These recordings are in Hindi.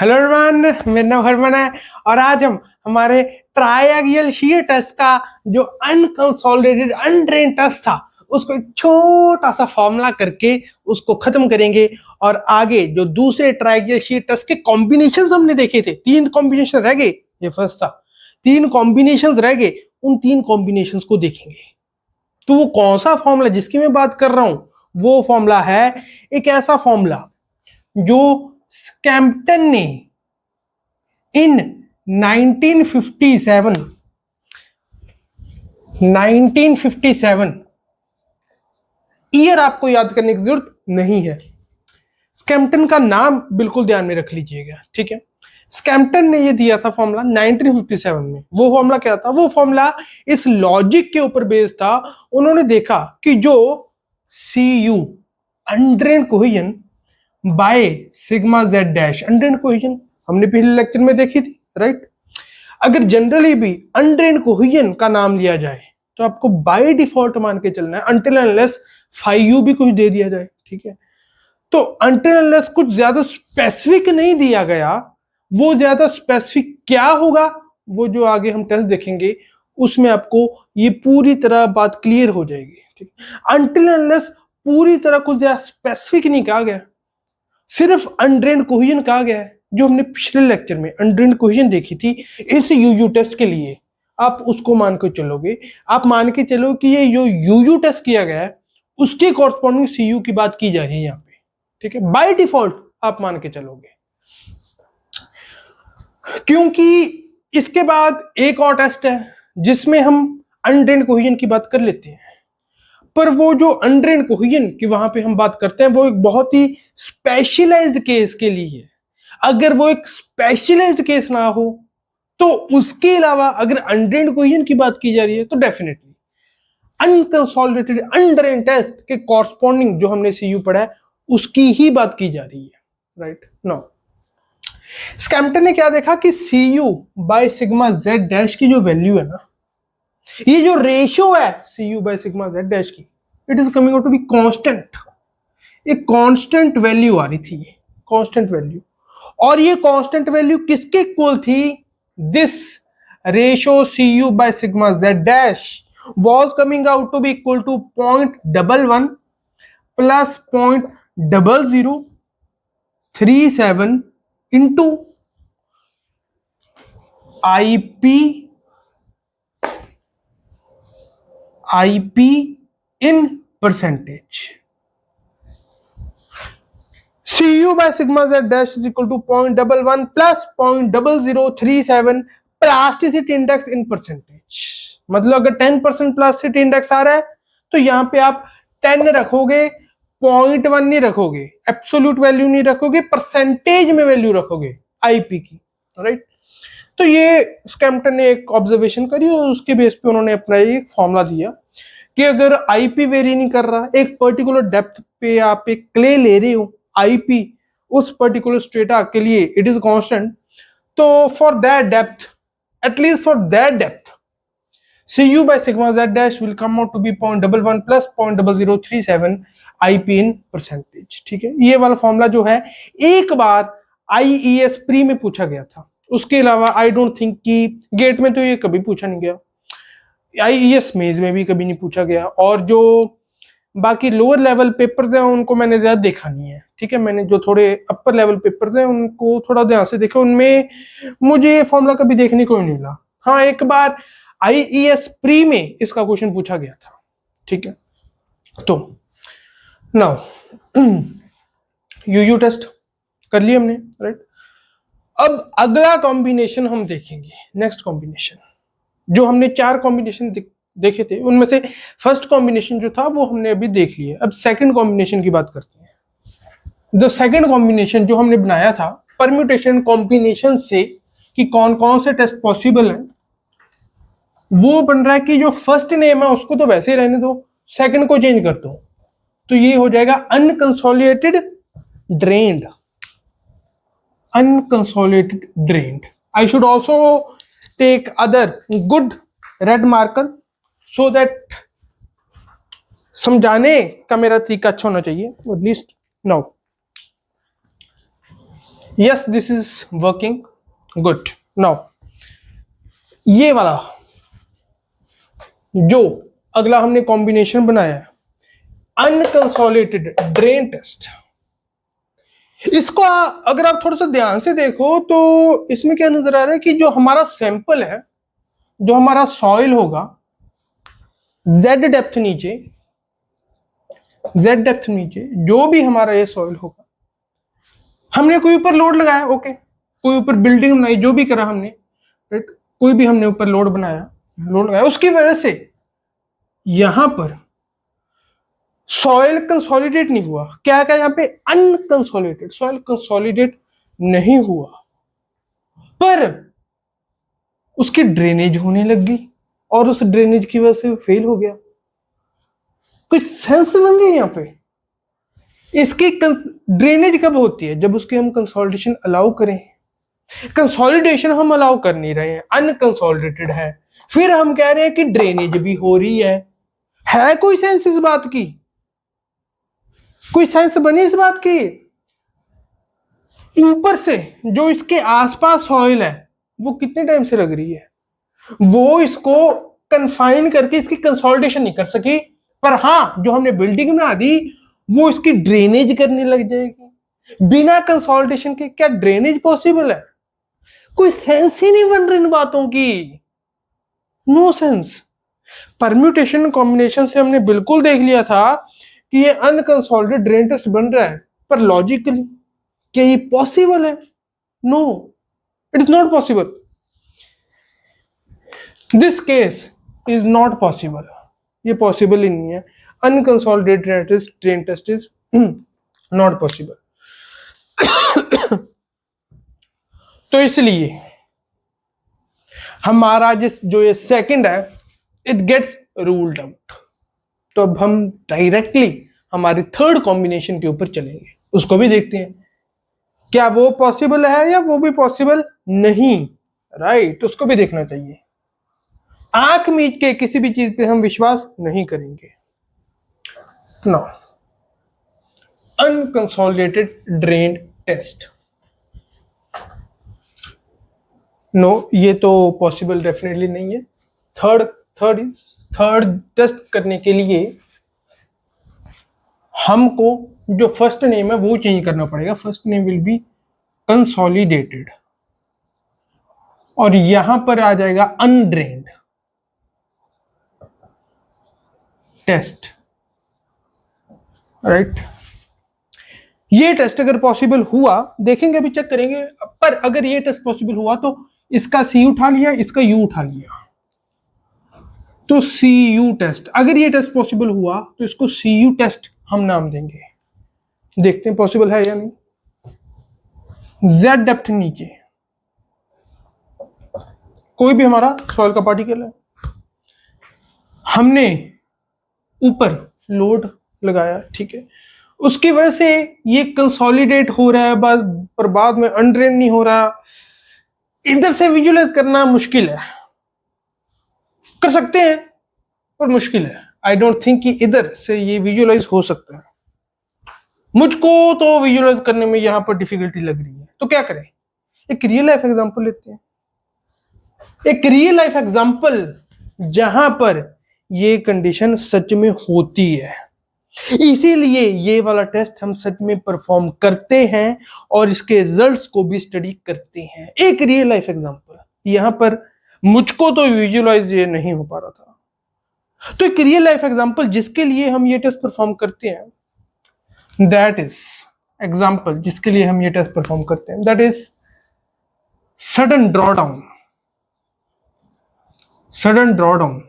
हेलो एवरीवन, मेरा नाम हरमन है और आज हम हमारे ट्रायंगल शीयर टेस्ट का जो अनकंसोलिडेटेड अनड्रेन टेस्ट था उसको एक छोटा सा फॉर्मूला करके उसको खत्म करेंगे। और आगे जो दूसरे ट्रायंगल शीयर टेस्ट के कॉम्बिनेशन हमने देखे थे, 3 कॉम्बिनेशन रह गए, ये फर्स्ट था, 3 कॉम्बिनेशन रह गए, उन 3 कॉम्बिनेशन को देखेंगे। तो वो कौन सा फॉर्मूला जिसकी मैं बात कर रहा हूं, वो फॉर्मूला है एक ऐसा फॉर्मूला जो स्कैम्पटन ने इन 1957 ईयर आपको याद करने की जरूरत नहीं है। स्कैम्पटन का नाम बिल्कुल ध्यान में रख लीजिएगा, ठीक है। स्कैम्पटन ने ये दिया था फॉर्मूला 1957 में। वो फॉर्मूला क्या था? वो फॉर्मूला इस लॉजिक के ऊपर बेस्ड था। उन्होंने देखा कि जो Cu undrained cohesion by sigma Z dash, undrained cohesion हमने पिछले लेक्चर में देखी थी, राइट। अगर जनरली भी अनड्रेन्ड कोहेजन का नाम लिया जाए तो आपको बाय डिफॉल्ट मान के चलना है अनटिल अनलेस फाई भी कुछ दे दिया जाए, ठीक है। तो अनटिल अनलेस कुछ ज्यादा स्पेसिफिक नहीं दिया गया, वो ज्यादा स्पेसिफिक क्या होगा वो जो आगे हम टेस्ट देखेंगे उसमें आपको ये पूरी तरह बात क्लियर हो जाएगी, ठीक। अनटिल अनलेस पूरी तरह कुछ ज्यादा स्पेसिफिक नहीं कहा गया, सिर्फ अनड्रेन्ड कोहेजन कहा गया है। जो हमने पिछले लेक्चर में अनड्रेन्ड कोहेजन देखी थी इस यूयू टेस्ट के लिए, आप उसको मान के चलोगे। आप मान के चलो कि ये जो यूयू टेस्ट किया गया है उसके कॉरस्पॉन्डिंग सीयू की बात की जा रही है यहाँ पे, ठीक है। बाय डिफॉल्ट आप मान के चलोगे, क्योंकि इसके बाद एक और टेस्ट है जिसमें हम अनड्रेन्ड कोहेजन की बात कर लेते हैं। पर वो जो अनड्रेन्ड कोहेजन की वहां पे हम बात करते हैं वो एक बहुत ही स्पेशलाइज्ड केस के लिए है। अगर वो एक स्पेशलाइज्ड केस ना हो तो उसके अलावा अगर अनड्रेन्ड कोहेजन की बात की जा रही है तो डेफिनेटली अनकंसोलिडेटेड अनड्रेन्ड टेस्ट के कॉरस्पॉन्डिंग जो हमने सीयू पढ़ा है उसकी ही बात की जा रही है, राइट। नो, स्कैम्पटन ने क्या देखा कि C U by sigma Z dash की जो वैल्यू है ना, ये जो रेशियो है Cu by sigma Z dash की, it is coming out to be constant. एक कांस्टेंट वैल्यू आ रही थी, ये कांस्टेंट वैल्यू। और ये कांस्टेंट वैल्यू किसके इक्वल थी? This ratio Cu by sigma Z dash was coming out to be equal to 0.11 plus 0.0037 into IP in percentage. Cu by sigma z dash is equal to 0.11 plus 0.0037 plasticity index in percentage. मतलब अगर 10% प्लास्टिसिटी इंडेक्स आ रहा है तो यहां पे आप 10 रखोगे, 0.1 नहीं रखोगे, एब्सोल्यूट वैल्यू नहीं रखोगे, परसेंटेज में वैल्यू रखोगे आईपी की, राइट। तो ये स्कैम्पटन ने एक ऑब्जर्वेशन करी और उसके बेस पे उन्होंने अपना एक फॉर्मूला दिया कि अगर आईपी वेरी नहीं कर रहा, एक पर्टिकुलर डेप्थ पे आप एक क्ले ले रहे हो, आईपी उस पर्टिकुलर स्ट्रेटा के लिए इट इज कांस्टेंट, तो for that depth, at least for that depth, Cu by sigma z dash will come out to be 0.11 plus 0.0037 IP in percentage, ठीक है। ये वाला फॉर्मूला जो है एक बार IES प्री में पूछा गया था, उसके अलावा आई डोंट थिंक कि गेट में तो ये कभी पूछा नहीं गया, IES मेज में भी कभी नहीं पूछा गया, और जो बाकी लोअर लेवल पेपर्स हैं उनको मैंने ज्यादा देखा नहीं है, ठीक है। मैंने जो थोड़े अपर लेवल पेपर्स हैं उनको थोड़ा ध्यान से देखा, उनमें मुझे ये फॉर्मूला कभी देखने को नहीं मिला। हाँ, एक बार IES प्री में इसका क्वेश्चन पूछा गया था, ठीक है। तो नाउ यूयू टेस्ट कर लिया हमने, राइट। अब अगला कॉम्बिनेशन हम देखेंगे, नेक्स्ट कॉम्बिनेशन। जो हमने 4 कॉम्बिनेशन देखे थे उनमें से फर्स्ट कॉम्बिनेशन जो था वो हमने अभी देख लिया। अब सेकंड कॉम्बिनेशन की बात करते हैं। द सेकंड कॉम्बिनेशन जो हमने बनाया था परम्यूटेशन कॉम्बिनेशन से कि कौन कौन से टेस्ट पॉसिबल हैं, वो बन रहा है कि जो फर्स्ट नेम है उसको तो वैसे ही रहने दो, सेकंड को चेंज कर दो, तो ये हो जाएगा unconsolidated drained. Unconsolidated drained. I should also take other good red marker so that समझाने का मेरा तरीका अच्छा होना चाहिए at least. Now yes this is working good. Now ये वाला जो अगला हमने कॉम्बिनेशन बनाया है, अनकंसोलिडेटेड ड्रेन टेस्ट, इसको अगर आप थोड़ा सा ध्यान से देखो तो इसमें क्या नजर आ रहा है कि जो हमारा सैंपल है, जो हमारा सॉइल होगा, जेड डेप्थ नीचे, जेड डेप्थ नीचे जो भी हमारा ये सॉइल होगा, हमने कोई ऊपर लोड लगाया, ओके, कोई ऊपर बिल्डिंग बनाई, जो भी करा हमने, राइट, कोई भी हमने ऊपर लोड बनाया, लोड लगाया, उसकी वजह से यहां पर सॉइल कंसोलिडेट नहीं हुआ। क्या क्या यहां पे अनकंसोलिडेटेड, सॉइल कंसोलिडेट नहीं हुआ, पर उसकी ड्रेनेज होने लग गई और उस ड्रेनेज की वजह से वो फेल हो गया। कुछ सेंस बन गई यहां पे। इसकी ड्रेनेज कब होती है? जब उसकी हम कंसोलिडेशन अलाउ करें। कंसोलिडेशन हम अलाउ कर नहीं रहे हैं, अनकंसोलिडेटेड है, फिर हम कह रहे हैं कि ड्रेनेज भी हो रही है कोई सेंस इस बात की? कोई सेंस बनी इस बात की? ऊपर से जो इसके आसपास सॉइल है वो कितने टाइम से लग रही है, वो इसको कन्फाइन करके इसकी कंसोलिडेशन नहीं कर सकी, पर हां जो हमने बिल्डिंग बना दी वो इसकी ड्रेनेज करने लग जाएगी। बिना कंसोलिडेशन के क्या ड्रेनेज पॉसिबल है? कोई सेंस ही नहीं बन रही इन बातों की, नो सेंस। परम्यूटेशन कॉम्बिनेशन से हमने बिल्कुल देख लिया था कि ये अनकंसोलिडेटेड ड्रेन टेस्ट बन रहा है, पर लॉजिकली क्या ये पॉसिबल है? No, it is not possible. This case is not possible, ये पॉसिबल ही नहीं है। Unconsolidated drain test is not possible. तो इसलिए हमारा जो ये सेकंड है, इट गेट्स रूल्ड आउट। तो अब हम डायरेक्टली हमारी थर्ड कॉम्बिनेशन के ऊपर चलेंगे, उसको भी देखते हैं क्या वो पॉसिबल है या वो भी पॉसिबल नहीं, राइट, उसको भी देखना चाहिए। आंख मीच के किसी भी चीज पे हम विश्वास नहीं करेंगे। No, unconsolidated drain test, no, ये तो पॉसिबल डेफिनेटली नहीं है। थर्ड टेस्ट करने के लिए हमको जो फर्स्ट नेम है वो चेंज करना पड़ेगा। First name will be consolidated और यहां पर आ जाएगा अनड्रेन्ड टेस्ट, राइट। ये टेस्ट अगर पॉसिबल हुआ, देखेंगे अभी, चेक करेंगे, पर अगर ये टेस्ट पॉसिबल हुआ तो इसका सी उठा लिया, इसका यू उठा लिया, तो सी यू टेस्ट। अगर ये टेस्ट पॉसिबल हुआ तो इसको सी यू टेस्ट हम नाम देंगे। देखते हैं पॉसिबल है या नहीं। जेड डेप्थ नीचे कोई भी हमारा सॉइल का पार्टिकल है, हमने ऊपर लोड लगाया, ठीक है, उसकी वजह से ये कंसोलिडेट हो रहा है, पर बाद में अनड्रेन नहीं हो रहा। इधर से विजुअलाइज करना मुश्किल है, कर सकते हैं पर मुश्किल है। आई डोंट थिंक कि इधर से ये विजुअलाइज हो सकता है। मुझको तो विजुअलाइज करने में यहां पर डिफिकल्टी लग रही है। तो क्या करें, एक रियल लाइफ एग्जांपल लेते हैं, एक रियल लाइफ एग्जांपल जहां पर ये कंडीशन सच में होती है। इसीलिए ये वाला टेस्ट हम सच में परफॉर्म करते हैं और इसके रिजल्ट्स को भी स्टडी करते हैं। एक रियल लाइफ एग्जांपल, यहां पर मुझको तो विजुअलाइज ये नहीं हो पा रहा था, तो एक रियल लाइफ एग्जांपल जिसके लिए हम ये टेस्ट परफॉर्म करते हैं, दैट इज एग्जांपल जिसके लिए हम ये टेस्ट परफॉर्म करते हैं, that is sudden drawdown, sudden drawdown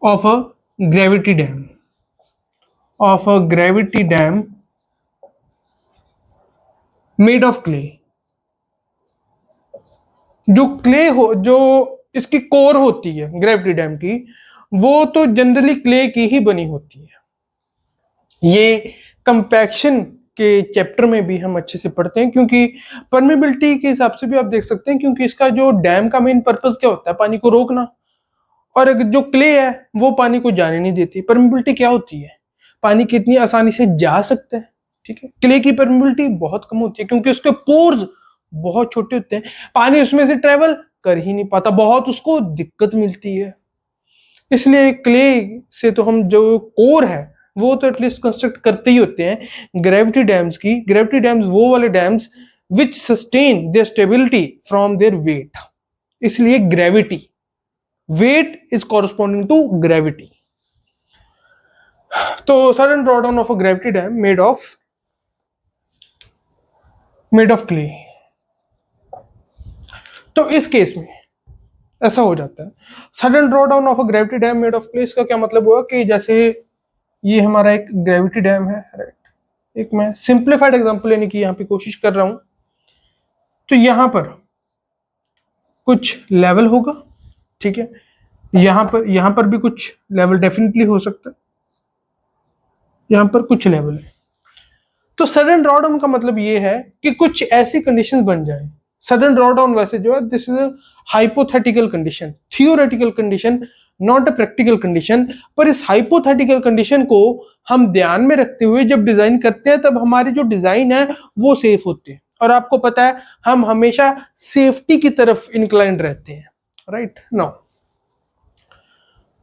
of a gravity dam, of a gravity dam made of clay। जो क्ले हो, जो इसकी कोर होती है ग्रेविटी डैम की, वो तो जनरली क्ले की ही बनी होती है। ये कंपैक्शन के चैप्टर में भी हम अच्छे से पढ़ते हैं, क्योंकि परमेबिलिटी के हिसाब से भी आप देख सकते हैं, क्योंकि इसका जो डैम का मेन पर्पस क्या होता है, पानी को रोकना, और जो क्ले है वो पानी को जाने नहीं देती। परमेबिलिटी क्या होती है, पानी कितनी आसानी से जा सकता है, ठीक है। क्ले की परमेबिलिटी बहुत कम होती है क्योंकि उसके पोर्स बहुत छोटे होते हैं, पानी उसमें से ट्रेवल कर ही नहीं पाता, बहुत उसको दिक्कत मिलती है। इसलिए क्ले से तो हम जो कोर है वो तो एटलीस्ट कंस्ट्रक्ट करते ही होते हैं। ग्रेविटी डैम्स की, ग्रेविटी डैम्स वो वाले dams which sustain their stability from their weight, इसलिए gravity, weight is corresponding to gravity. तो sudden drawdown of a gravity dam made of clay. तो इस केस में ऐसा हो जाता है, sudden drawdown of a gravity dam made of clay. इसका क्या मतलब हुआ कि जैसे ये हमारा एक ग्रेविटी डैम है, राइट, एक मैं सिंप्लीफाइड एग्जांपल लेने की यहाँ पे कोशिश कर रहा हूं। तो यहां पर कुछ लेवल होगा, ठीक है, यहां पर भी कुछ लेवल डेफिनेटली हो सकता है, यहां पर कुछ लेवल है। तो सडन ड्रॉडाउन का मतलब ये है कि कुछ ऐसी कंडीशंस बन जाए। सडन ड्रॉडाउन वैसे जो है, this is a hypothetical condition, theoretical condition, not a practical condition. पर इस हाइपोथेटिकल कंडीशन को हम ध्यान में रखते हुए जब डिजाइन करते हैं तब हमारी जो डिजाइन है वो सेफ होते हैं। और आपको पता है हम हमेशा सेफ्टी की तरफ इंक्लाइंड रहते हैं, राइट नाउ।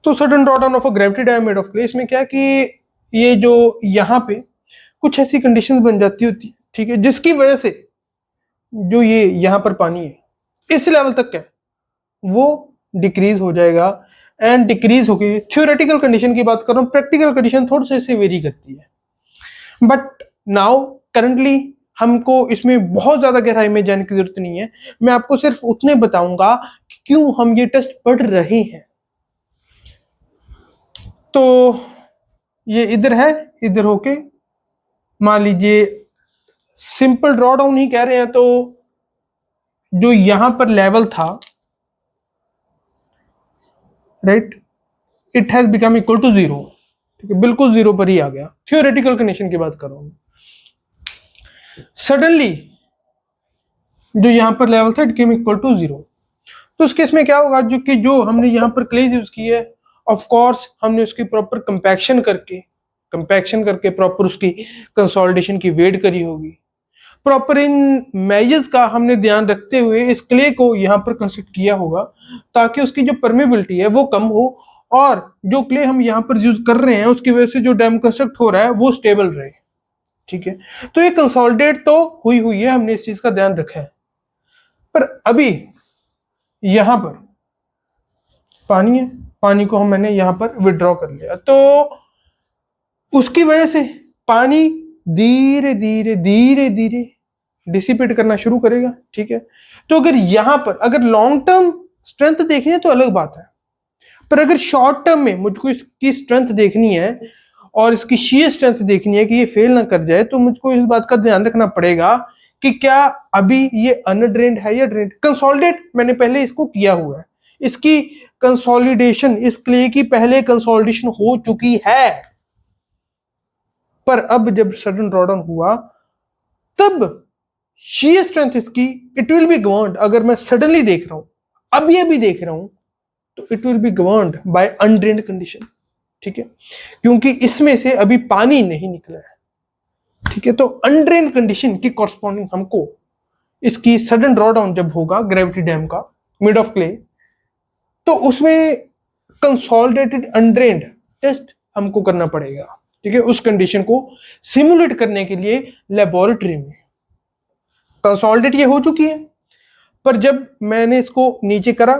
तो sudden drawdown of a gravity dam made of clay, इसमें क्या कि ये जो यहाँ पे कुछ ऐसी कंडीशंस बन जाती होती है, ठीक है, जिसकी वजह से जो ये यहां पर पानी है इस लेवल तक है वो डिक्रीज हो जाएगा। एंड डिक्रीज होके, थ्योरेटिकल कंडीशन की बात कर रहा हूं, प्रैक्टिकल कंडीशन थोड़ी सी वेरी करती है। बट नाउ करंटली हमको इसमें बहुत ज्यादा गहराई में जाने की जरूरत नहीं है, मैं आपको सिर्फ उतने बताऊंगा कि क्यों हम ये टेस्ट पढ़ रहे हैं। तो ये इधर है, इधर होके मान लीजिए सिंपल ड्रॉ डाउन ही कह रहे हैं, तो जो यहां पर लेवल था, right, it has become equal to 0, ठीक है, बिल्कुल 0 पर ही आ गया। थ्योरेटिकल कंडीशन की बात कर रहा हूं। सडनली जो यहां पर लेवल था इट केम इक्वल टू 0। तो उस केस में क्या होगा, जो कि जो हमने यहां पर क्ले यूज की है, ऑफ कोर्स हमने उसकी प्रॉपर कंपैक्शन करके प्रॉपर उसकी कंसोलिडेशन की वेट करी होगी। प्रॉपर इन मेजर्स का हमने ध्यान रखते हुए इस क्ले को यहां पर कंस्ट्रक्ट किया होगा ताकि उसकी जो परमेबिलिटी है वो कम हो और जो क्ले हम यहां पर यूज कर रहे हैं उसकी वजह से जो डैम कंस्ट्रक्ट हो रहा है वो स्टेबल रहे, ठीक है। तो ये कंसोलिडेट तो हुई है, हमने इस चीज का ध्यान रखा है। पर अभी यहां पर पानी है, पानी को मैंने यहां पर विड्रॉ कर लिया, तो उसकी वजह से पानी धीरे धीरे धीरे धीरे डिसिपेट करना शुरू करेगा, ठीक है। तो अगर यहां पर अगर लॉन्ग टर्म स्ट्रेंथ देखनी है तो अलग बात है, पर अगर शॉर्ट टर्म में मुझको इसकी स्ट्रेंथ देखनी है और इसकी शीयर स्ट्रेंथ देखनी है कि ये फेल ना कर जाए, तो मुझको इस बात का ध्यान रखना पड़ेगा कि क्या अभी ये अनड्रेन्ड है या ड्रेन्ड। कंसोलिडेट मैंने पहले इसको किया हुआ है, इसकी कंसोलिडेशन, इस क्ले की पहले कंसोलिडेशन हो चुकी है। पर अब जब सडन ड्रॉडाउन हुआ तब शीयर स्ट्रेंथ इसकी इट विल बी गवर्न्ड, अगर मैं सडनली देख रहा हूं अभी देख रहा हूं, तो it will be governed by undrained condition, ठीक है, क्योंकि इसमें से अभी पानी नहीं निकला है, ठीक है। तो अनड्रेन्ड कंडीशन की कॉरस्पॉन्डिंग हमको इसकी सडन ड्रॉडाउन जब होगा ग्रेविटी डैम का मिड ऑफ क्ले, तो उसमें कंसोलिडेटेड अनड्रेन्ड टेस्ट हमको करना पड़ेगा, ठीक है, उस कंडीशन को सिमुलेट करने के लिए लेबोरेटरी में। कंसोलिडेट ये हो चुकी है, पर जब मैंने इसको नीचे करा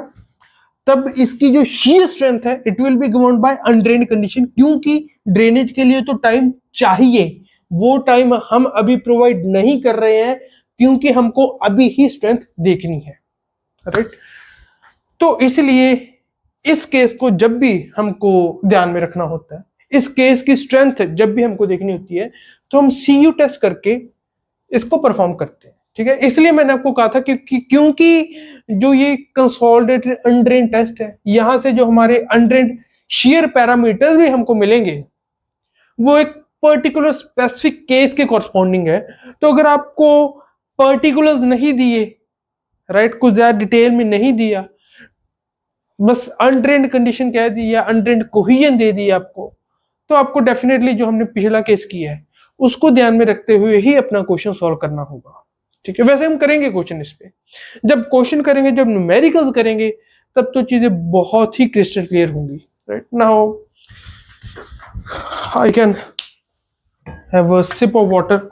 तब इसकी जो शीयर स्ट्रेंथ है it will be governed by undrained condition, क्योंकि ड्रेनेज के लिए तो टाइम चाहिए, वो टाइम हम अभी प्रोवाइड नहीं कर रहे हैं क्योंकि हमको अभी ही स्ट्रेंथ देखनी है, राइट। तो इसलिए इस केस को जब भी हमको ध्यान में रखना होता है, इस केस की स्ट्रेंथ जब भी हमको देखनी होती है, तो हम सीयू टेस्ट करके इसको परफॉर्म करते हैं, ठीक है। इसलिए मैंने आपको कहा था कि क्योंकि जो ये कंसोलिडेटेड अनड्रेन्ड टेस्ट है, यहां से जो हमारे अनड्रेन्ड शेयर पैरामीटर्स भी हमको मिलेंगे वो एक पर्टिकुलर स्पेसिफिक केस के कॉरस्पॉन्डिंग है। तो अगर आपको पर्टिकुलर्स नहीं दिए, राइट, कुछ ज्यादा डिटेल में नहीं दिया, बस अनड्रेन्ड कंडीशन कह दी या अनड्रेन्ड कोहेजन दे दी आपको, तो आपको डेफिनेटली जो हमने पिछला केस किया है उसको ध्यान में रखते हुए ही अपना क्वेश्चन सॉल्व करना होगा। ठीक है, वैसे हम करेंगे क्वेश्चन इस पे, जब क्वेश्चन करेंगे, जब न्यूमेरिकल्स करेंगे, तब तो चीजें बहुत ही क्रिस्टल क्लियर होंगी। Right now I can have a sip of water.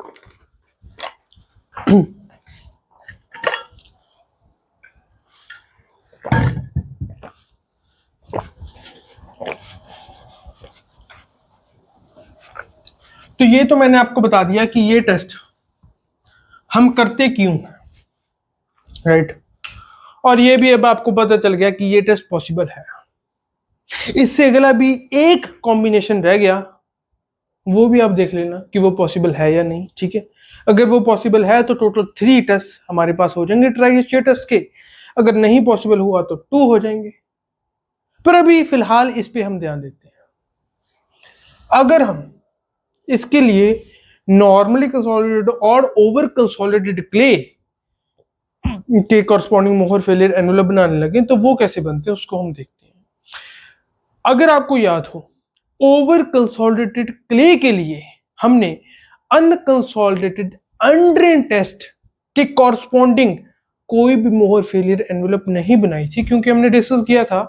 तो ये तो मैंने आपको बता दिया कि ये टेस्ट हम करते क्यों हैं, राइट। और ये भी अब आपको पता चल गया कि ये टेस्ट पॉसिबल है। इससे अगला भी एक कॉम्बिनेशन रह गया, वो भी आप देख लेना कि वो पॉसिबल है या नहीं। ठीक है, अगर वो पॉसिबल है तो टोटल 3 टेस्ट हमारे पास हो जाएंगे ट्राई टेस्ट के, अगर नहीं पॉसिबल हुआ तो 2 हो जाएंगे। पर अभी फिलहाल इस पे हम ध्यान देते हैं। अगर हम इसके लिए नॉर्मली कंसोलिडेटेड और ओवर कंसोलिडेटेड क्ले के कॉरस्पॉन्डिंग मोहर फेलियर एनवलप बनाने लगे तो वो कैसे बनते हैं उसको हम देखते हैं। अगर आपको याद हो, ओवर कंसोलिडेटेड क्ले के लिए हमने अनकंसोलिडेटेड अनड्रेन टेस्ट के कॉरस्पॉन्डिंग कोई भी मोहर फेलियर एनवलप नहीं बनाई थी, क्योंकि हमने डिस्कस किया था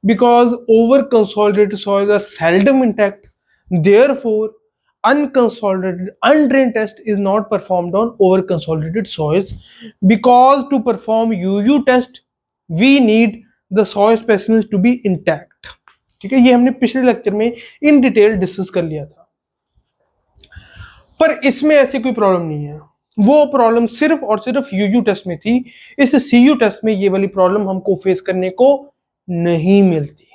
because over consolidated soils are seldom intact, therefore unconsolidated undrained test is not performed on over consolidated soils, because to perform UU test we need the soil specimens to be intact। ठीक है, ये हमने पिछले लेक्चर में इन डिटेल डिस्कस कर लिया था। पर इसमें ऐसी कोई प्रॉब्लम नहीं है, वो प्रॉब्लम सिर्फ और सिर्फ यूयू टेस्ट में थी। इस सीयू टेस्ट में ये वाली प्रॉब्लम हमको फेस करने को नहीं मिलती।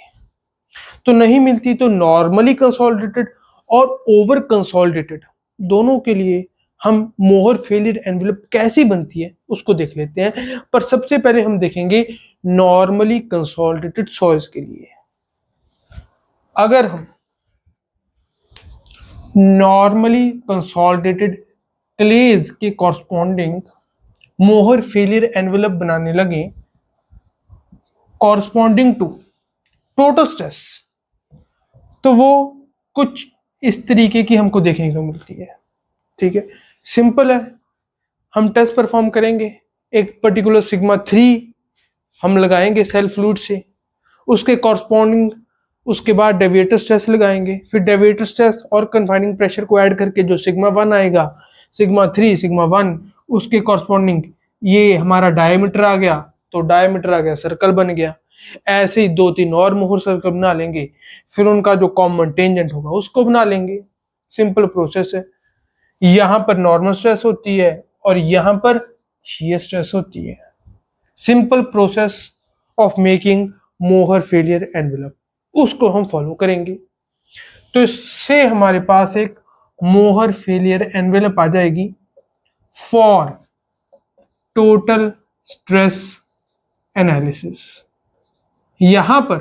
तो नहीं मिलती तो नॉर्मली कंसोलिडेटेड और ओवर कंसोलिडेटेड दोनों के लिए हम मोहर फेलियर एनवलप कैसी बनती है उसको देख लेते हैं। पर सबसे पहले हम देखेंगे नॉर्मली कंसोलिडेटेड सॉइल्स के लिए। अगर हम नॉर्मली कंसोलिडेटेड क्लेज के कॉरस्पॉन्डिंग मोहर फेलियर एनवलप बनाने लगे कॉरस्पॉन्डिंग टू टोटल स्ट्रेस, तो वो कुछ इस तरीके की हमको देखने को मिलती है। ठीक है, सिंपल है, हम टेस्ट परफॉर्म करेंगे, एक पर्टिकुलर सिग्मा 3 हम लगाएंगे सेल फ्लूइड से, उसके कॉरस्पॉन्डिंग उसके बाद डेविएटर स्ट्रेस लगाएंगे, फिर डेविएटर स्ट्रेस और कन्फाइनिंग प्रेशर को ऐड करके जो सिग्मा 1 आएगा, सिग्मा 3 सिग्मा 1, उसके कॉरस्पॉन्डिंग ये हमारा डायमीटर आ गया, तो डायमीटर आ गया, सर्कल बन गया। ऐसे ही 2-3 और मोहर सर्कल बना लेंगे, फिर उनका जो कॉमन टेंजेंट होगा उसको बना लेंगे। सिंपल प्रोसेस है। यहां पर नॉर्मल स्ट्रेस होती है और यहां पर शीयर स्ट्रेस होती है। सिंपल प्रोसेस ऑफ मेकिंग मोहर फेलियर एनवलप, उसको हम फॉलो करेंगे। तो इससे हमारे पास एक मोहर फेलियर एनवलप आ जाएगी फॉर टोटल स्ट्रेस एनालिसिस। यहां पर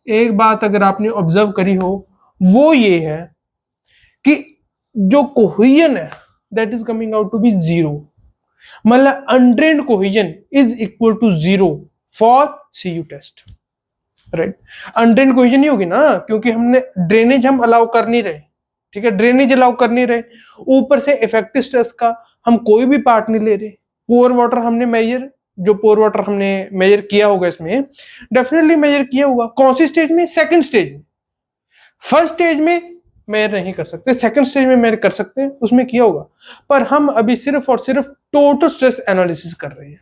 एक बात अगर आपने ऑब्जर्व करी हो वो ये है कि जो कोहेजन है that is coming out to be 0, मतलब undrained cohesion is equal to 0 for CU test. Right, undrained cohesion नहीं होगी ना, क्योंकि हमने ड्रेनेज हम अलाउ कर नहीं रहे। ठीक है, ड्रेनेज अलाउ कर नहीं रहे, ऊपर से इफेक्टिव स्ट्रेस का हम कोई भी पार्ट नहीं ले रहे। पोर वाटर हमने मेजर, जो पोर वाटर हमने मेजर किया होगा इसमें डेफिनेटली मेजर किया होगा, कौन सी स्टेज में? सेकंड स्टेज में। फर्स्ट स्टेज में मेजर नहीं कर सकते, सेकंड स्टेज में मेजर कर सकते हैं, उसमें किया होगा। पर हम अभी सिर्फ और सिर्फ टोटल स्ट्रेस एनालिसिस कर रहे हैं।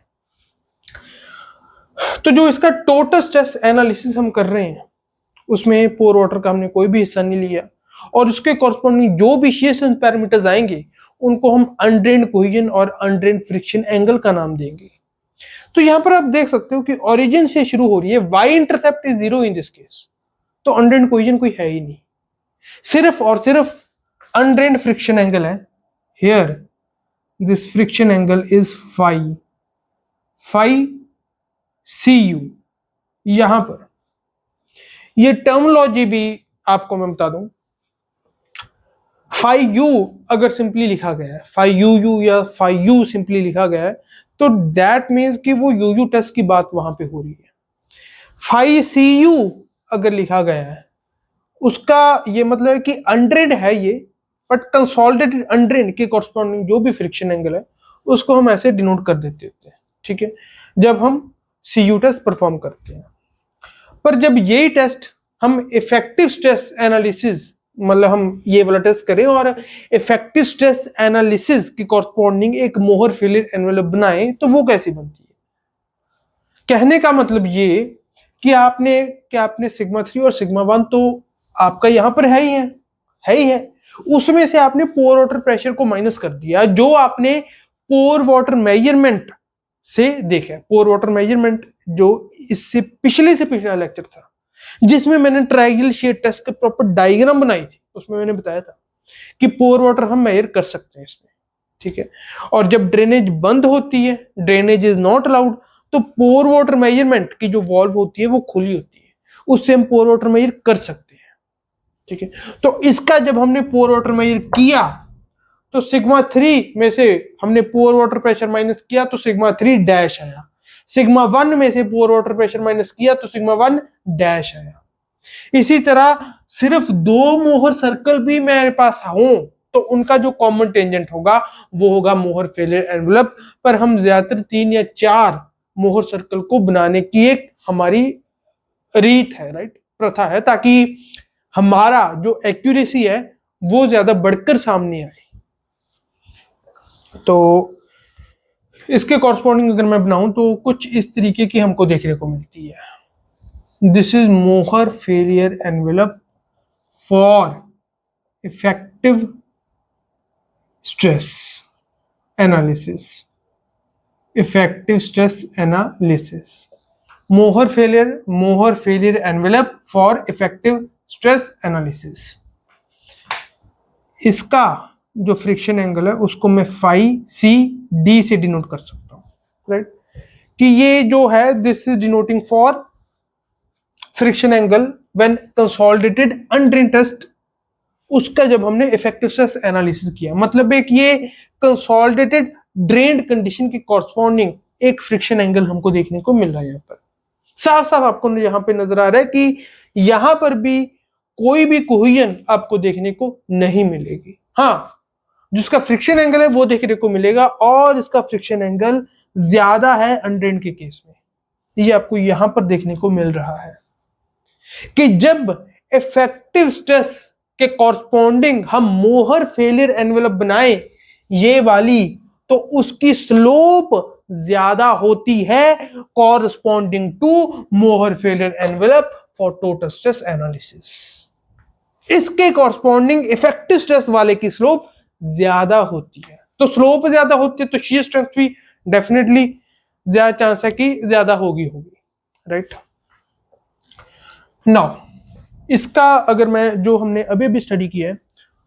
तो जो इसका टोटल स्ट्रेस एनालिसिस हम कर रहे हैं उसमें पोर वाटर का हमने कोई भी हिस्सा नहीं लिया, और उसके कॉरस्पॉन्डिंग जो भी शेयर पैरामीटर्स आएंगे उनको हम अनड्रेन्ड कोहेजन और अनड्रेन्ड फ्रिक्शन एंगल का नाम देंगे। तो यहां पर आप देख सकते हो कि ओरिजिन से शुरू हो रही है, Y intercept is 0 in this case, तो अनड्रेन्ड कोहेजन कोई है ही नहीं, सिर्फ और सिर्फ अनड्रेन्ड फ्रिक्शन एंगल है। Here this friction angle is phi, phi C U. यहां पर ये टर्मोलॉजी भी आपको मैं बता दूं, फाई यू अगर सिंपली लिखा गया है, फाई यू यू या फाई यू सिंपली लिखा गया है, तो दैट मीन्स कि वो यूयू टेस्ट की बात वहां पे हो रही है। फाई सी यू अगर लिखा गया है उसका ये मतलब है कि अनड्रेन्ड है ये, बट कंसोलिडेटेड अनड्रेन्ड के कॉरस्पॉन्डिंग जो भी फ्रिक्शन एंगल है उसको हम ऐसे डिनोट कर देते हैं, ठीक है, जब हम CU टेस्ट परफॉर्म करते हैं। पर जब यही टेस्ट हम इफेक्टिव स्ट्रेस एनालिसिस, मतलब हम ये वाला टेस्ट करें और इफेक्टिव स्ट्रेस एनालिसिस की कॉरस्पॉन्डिंग एक मोहर फेलियर एनवेलप बनाएं, तो वो कैसी बनती है? कहने का मतलब ये कि आपने सिग्मा 3 और सिग्मा 1 तो आपका यहां पर है ही है, उसमें से आपने पोर वाटर प्रेशर को माइनस कर दिया, जो आपने पोर वाटर मेजरमेंट से देखा। पोर वाटर मेजरमेंट जो इससे पिछला लेक्चर था, जिसमें मैंने ट्रायंगल शेयर टेस्ट का प्रॉपर डायग्राम बनाई थी, उसमें मैंने बताया था कि पोर वाटर हम मेजर कर सकते हैं इसमें, ठीक है। और जब ड्रेनेज बंद होती है, ड्रेनेज इज नॉट अलाउड, तो पोर वाटर मेजरमेंट की जो वॉल्व होती है वो खुली होती है, उससे हम पोर वाटर मेजर कर सकते हैं, ठीक है। तो इसका जब हमने पोर वाटर मेजर किया तो सिग्मा 3 में से हमने पोर वाटर प्रेशर माइनस किया तो सिग्मा 3 डैश आया, सिग्मा 1 में से पोर वाटर प्रेशर माइनस किया तो सिग्मा 1 डैश आया। इसी तरह सिर्फ 2 मोहर सर्कल भी मेरे पास हों तो उनका जो कॉमन टेंजेंट होगा वो होगा मोहर फेलियर एनवेलप। पर हम ज्यादातर 3 या 4 मोहर सर्कल को बनाने की एक हमारी रीत है, राइट, प्रथा है, ताकि हमारा जो एक्यूरेसी है वो ज्यादा बढ़कर सामने आए। तो इसके कॉरस्पॉन्डिंग अगर मैं बनाऊं तो कुछ इस तरीके की हमको देखने को मिलती है। This is Mohr failure envelope for effective stress analysis, effective stress analysis, Mohr failure envelope for effective stress analysis. इसका जो फ्रिक्शन एंगल है उसको मैं फाई सी डी से डिनोट कर सकता हूं, राइट, कि ये जो है this is denoting for friction angle when consolidated undrain test, उसका जब हमने इफेक्टिव स्ट्रेस एनालिसिस किया, मतलब एक ये कंसोलिडेटेड ड्रेन्ड कंडीशन के कॉरस्पॉन्डिंग एक फ्रिक्शन एंगल हमको देखने को मिल रहा है। यहाँ पर साफ साफ आपको यहाँ पे नजर आ रहा है कि यहां पर भी कोई भी कोहेजन आपको देखने को नहीं मिलेगी। हाँ, जिसका फ्रिक्शन एंगल है वो देखने को मिलेगा, और इसका फ्रिक्शन एंगल ज्यादा है अनड्रेन्ड के केस में, ये आपको यहां पर देखने को मिल रहा है कि जब इफेक्टिव स्ट्रेस के कॉरस्पॉन्डिंग हम मोहर फेलियर एनवेलप बनाए ये वाली, तो उसकी स्लोप ज्यादा होती है कॉरस्पॉन्डिंग टू मोहर failure envelope for total stress analysis. इसके कॉरस्पॉन्डिंग इफेक्टिव स्ट्रेस वाले की स्लोप ज्यादा होती है, तो स्लोप ज्यादा होती है तो शीयर स्ट्रेंथ भी डेफिनेटली ज्यादा चांस है कि ज्यादा होगी, राइट। नाउ इसका अगर मैं जो हमने अभी अभी स्टडी किया है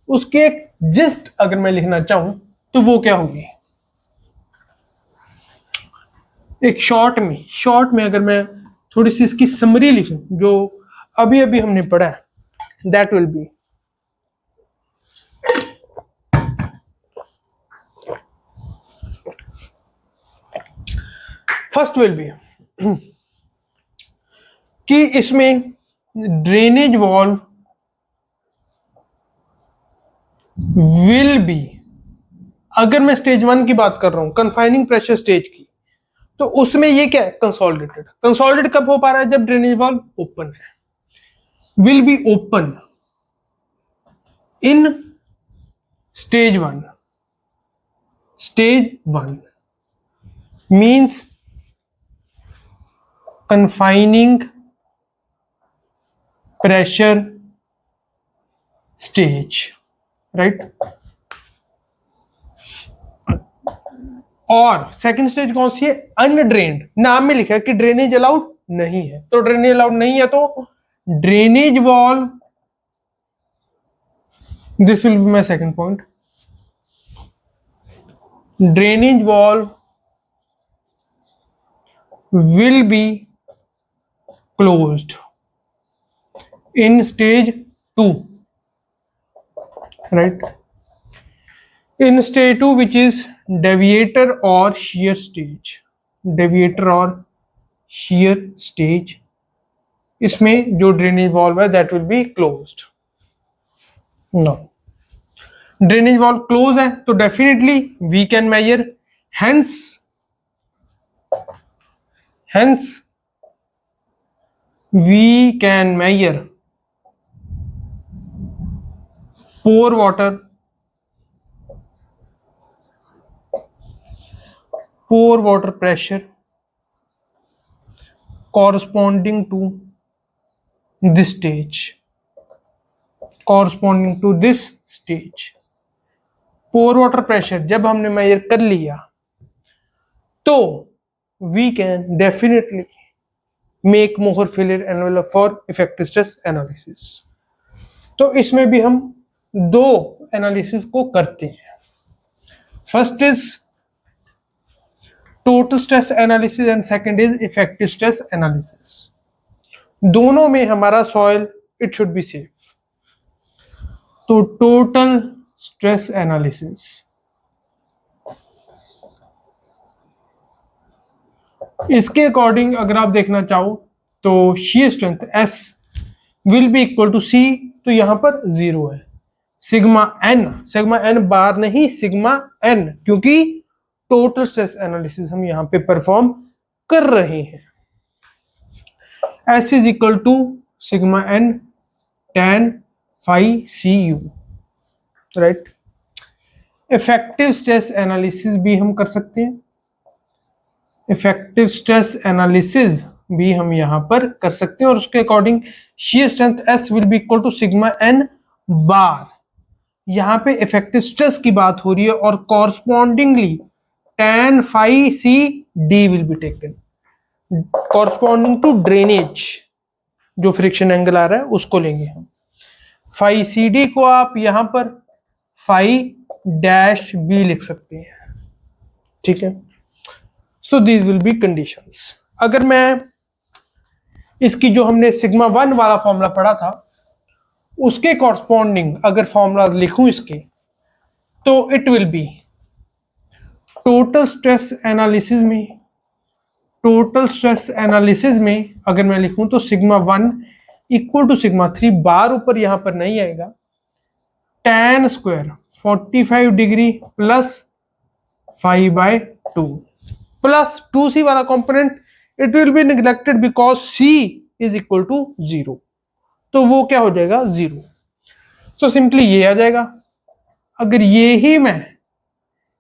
उसके एक जिस्ट अगर मैं लिखना चाहूं तो वो क्या होगी, एक शॉर्ट में अगर मैं थोड़ी सी इसकी समरी लिखूं जो अभी अभी हमने पढ़ा है, that will B first will be कि इसमें ड्रेनेज वॉल्व विल बी, अगर मैं स्टेज 1 की बात कर रहा हूं कन्फाइनिंग प्रेशर स्टेज की, तो उसमें ये क्या है, कंसोलिडेटेड कब हो पा रहा है, जब ड्रेनेज वॉल्व ओपन है, will be open in stage 1 means confining pressure stage, right। और सेकंड स्टेज कौन सी है, अनड्रेन्ड, नाम में लिखा है कि ड्रेनेज अलाउड नहीं है, तो ड्रेनेज अलाउड नहीं है तो drainage valve, this will be my second point, drainage valve will be closed in stage 2, right, in stage 2 which is deviator or shear stage, इसमें जो ड्रेनेज वॉल्व है that will be closed। now drainage valve close है तो definitely we can measure, hence we can measure pore water pressure corresponding to this stage. Pore water pressure जब हमने मेजर कर लिया तो we can definitely make Mohr failure envelope for effective stress analysis. तो इसमें भी हम दो एनालिसिस को करते हैं। First is total stress analysis and second is effective stress analysis. दोनों में हमारा soil it should be safe. तो टोटल स्ट्रेस एनालिसिस, इसके अकॉर्डिंग अगर आप देखना चाहो तो shear strength S will be equal to C, तो यहां पर 0 है। सिग्मा n बार नहीं, सिग्मा n, क्योंकि टोटल स्ट्रेस एनालिसिस हम यहां पे परफॉर्म कर रहे हैं। S is equal to sigma n tan phi cu, right. Effective stress analysis भी हम कर सकते हैं, इफेक्टिव स्ट्रेस एनालिसिस भी हम यहां पर कर सकते हैं और उसके according shear strength S will be equal to sigma n bar. यहां पे इफेक्टिव स्ट्रेस की बात हो रही है और correspondingly tan phi c d will be taken corresponding to drainage, जो फ्रिक्शन एंगल आ रहा है उसको लेंगे हम। phi c d को आप यहां पर phi डैश b लिख सकते हैं, ठीक है। So these will be conditions. अगर मैं इसकी जो हमने सिग्मा 1 वाला फॉर्मूला पढ़ा था उसके कॉरस्पॉन्डिंग अगर फॉर्मूला लिखूं इसके, तो it will be total stress analysis में अगर मैं लिखूं तो sigma 1 equal to sigma 3, bar ऊपर यहां पर नहीं आएगा, tan square 45 degree plus 5/2 plus 2c वाला component it will be neglected because c is equal to 0, तो वो क्या हो जाएगा 0। सो सिंपली ये आ जाएगा। अगर ये ही मैं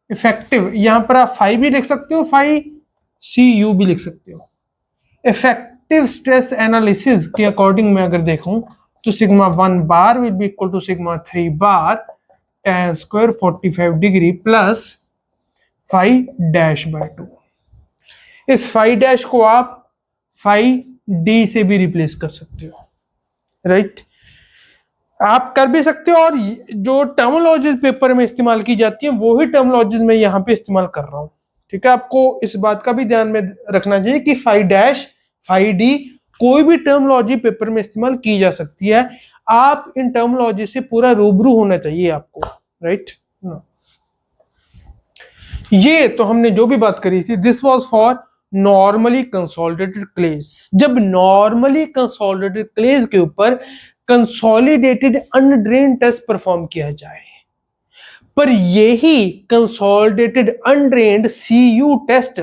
इफेक्टिव, यहां पर आप phi भी लिख सकते हो, phi cu भी लिख सकते हो। इफेक्टिव स्ट्रेस एनालिसिस के अकॉर्डिंग मैं अगर देखूं तो sigma 1 bar will be equal to sigma 3 bar tan square 45 degree plus 5/2। इस 5 को आप 5d से भी रिप्लेस कर सकते हो, राइट। आप कर भी सकते हो और जो टर्मिनोलॉजीज पेपर में इस्तेमाल की जाती है वो ही टर्मिनोलॉजीज मैं यहाँ पे इस्तेमाल कर रहा हूँ, ठीक है। आपको इस बात का भी ध्यान में रखना चाहिए कि 5 5d कोई भी टर्मिनोलॉजी पेपर में इस्तेमाल की जा सकती है। आप इन टर्मिनोलॉजी से पूरा रूबरू होना चाहिए आपको, राइट। ये तो हमने जो भी बात करी थी, this was for normally consolidated clays. जब नॉर्मली कंसोलिडेटेड क्लेज के ऊपर कंसोलिडेटेड अनड्रेन टेस्ट परफॉर्म किया जाए, पर यही consolidated undrained CU test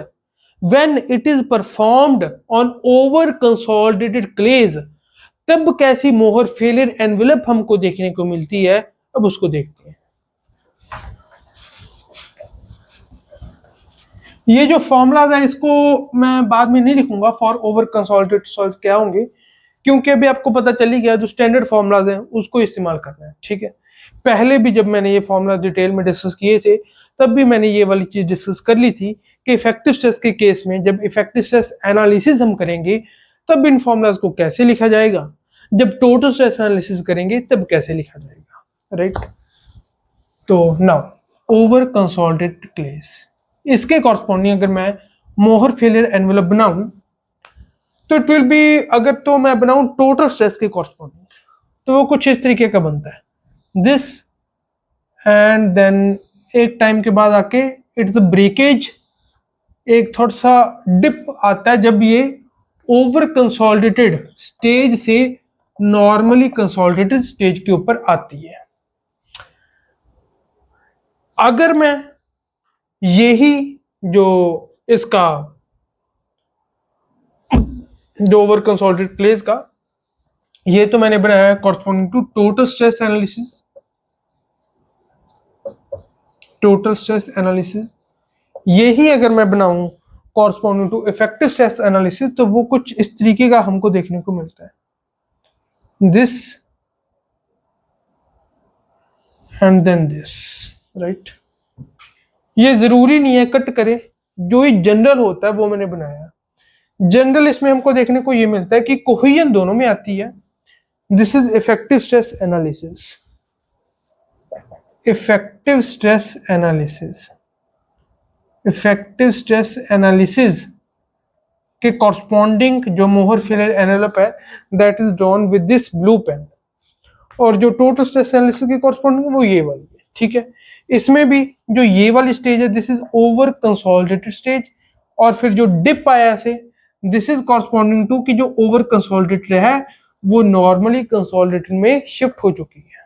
when it is performed on over consolidated clays, तब कैसी मोहर फेलियर एनवेलप हमको देखने को मिलती है, अब उसको देखते हैं। ये जो फॉर्मूलाज है इसको मैं बाद में नहीं लिखूंगा फॉर ओवर कंसोलिडेटेड सॉइल्स क्या होंगे, क्योंकि अभी आपको पता चल ही गया जो स्टैंडर्ड फॉर्मूलाज हैं उसको इस्तेमाल करना है, ठीक है। पहले भी जब मैंने ये फॉर्मूला डिटेल में डिस्कस किए थे तब भी मैंने ये वाली चीज डिस्कस कर ली थी कि इफेक्टिव स्ट्रेस के केस में जब इफेक्टिव स्ट्रेस एनालिसिस हम करेंगे तब इन फॉर्मूलाज को कैसे लिखा जाएगा, जब टोटल स्ट्रेस एनालिसिस करेंगे तब कैसे लिखा जाएगा, राइट। तो नाउ ओवर कंसोलिडेटेड क्लेज, इसके कॉरस्पॉन्डिंग अगर मैं मोहर फेलियर एनवेलप बनाऊं तो इट विल बी, अगर तो मैं बनाऊं टोटल स्ट्रेस के कॉरस्पॉन्डिंग तो वो कुछ इस तरीके का बनता है, दिस एंड देन एक टाइम के बाद आके इट्स अ ब्रेकेज, एक थोड़ा सा डिप आता है जब ये ओवर कंसोलिडेटेड स्टेज से नॉर्मली कंसोलिडेटेड स्टेज के ऊपर आती है। अगर मैं यही जो इसका जो ओवर कंसोलिडेटेड प्लेस का, ये तो मैंने बनाया है corresponding to total stress analysis, total stress analysis. यही अगर मैं बनाऊं corresponding to effective stress analysis, तो वो कुछ इस तरीके का हमको देखने को मिलता है, this and then this, right. ये जरूरी नहीं है कट करे, जो ही जनरल होता है वो मैंने बनाया। जनरल इसमें हमको देखने को ये मिलता है कि कोहेजन दोनों में आती है। This is effective stress analysis, effective stress analysis, effective stress analysis के कॉरस्पॉन्डिंग जो मोहर फेलियर एनवेलप है, that is drawn with this blue pen. और जो टोटल स्ट्रेस एनालिसिस की कॉरस्पॉन्डिंग वो ये वाली है, ठीक है। इसमें भी जो ये वाली स्टेज है, this is over consolidated stage, और फिर जो डिप आया से, दिस इज कॉरस्पॉन्डिंग टू कि जो ओवर कंसोलिडेटेड है वो नॉर्मली कंसोलिडेटेड में शिफ्ट हो चुकी है।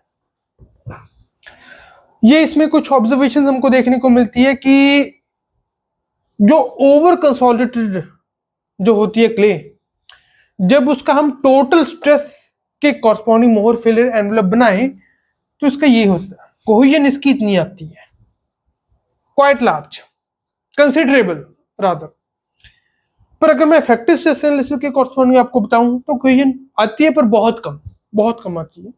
ये इसमें कुछ ऑब्जर्वेशन हमको देखने को मिलती है कि जो ओवर कंसोलिडेटेड जो होती है क्ले, जब उसका हम टोटल स्ट्रेस के कॉरस्पॉन्डिंग मोहर फेलियर एनवेलप बनाए, तो इसका ये होता है, कोहेजन इसकी इतनी आती है, क्वाइट लार्ज, कंसिडरेबल रादर। पर अगर मैं इफेक्टिव स्ट्रेस एनालिसिस के कॉरस्पॉन्डिंग आपको बताऊं तो कोहेजन आती है, पर बहुत कम आती है।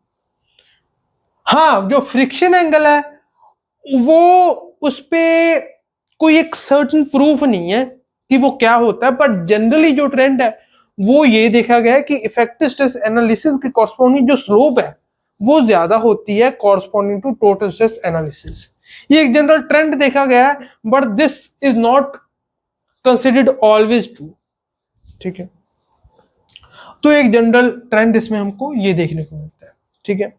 हाँ, जो फ्रिक्शन एंगल है वो उस पे कोई एक सर्टेन प्रूफ नहीं है कि वो क्या होता है, पर जनरली जो ट्रेंड है वो ये देखा गया है कि इफेक्टिव स्ट्रेस एनालिसिस के कॉरस्पॉन्डिंग जो स्लोप है वो ज्यादा होती है corresponding to total stress analysis. ये एक जनरल ट्रेंड देखा गया है, but this is not considered always true, ठीक है। तो एक जनरल ट्रेंड इसमें हमको ये देखने को मिलता है, ठीक है।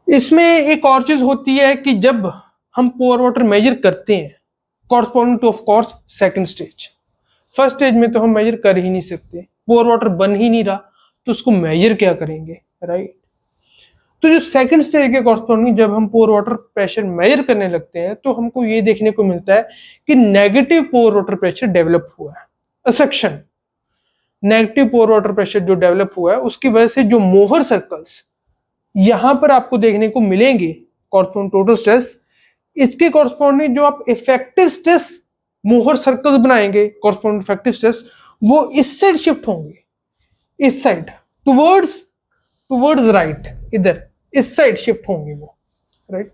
इसमें एक और चीज होती है कि जब हम पोर वाटर मेजर करते हैं corresponding two of course second stage, first stage में तो हम मेजर कर ही नहीं सकते, पोर वाटर बन ही नहीं रहा, तो उसको मेजर क्या करेंगे, राइट। तो जो सेकंड स्टेज के कॉरस्पॉन्डिंग जब हम पोर वाटर प्रेशर मेजर करने लगते हैं, तो हमको ये देखने को मिलता है कि negative pore water pressure develop हुआ है, असेक्शन। नेगेटिव पोर वाटर प्रेशर जो डेवलप हुआ है उसकी वजह से जो मोहर सर्कल्स यहां पर आपको देखने को मिलेंगे कॉरस्पॉन्डिंग टोटल स्ट्रेस, इसके कॉरस्पॉन्डिंग जो आप इफेक्टिव स्ट्रेस मोहर सर्कल्स बनाएंगे कॉरस्पॉन्डिंग इफेक्टिव स्ट्रेस, वो इस साइड शिफ्ट होंगे, इस साइड टुवर्ड्स राइट, इधर इस साइड शिफ्ट होंगे वो, राइट।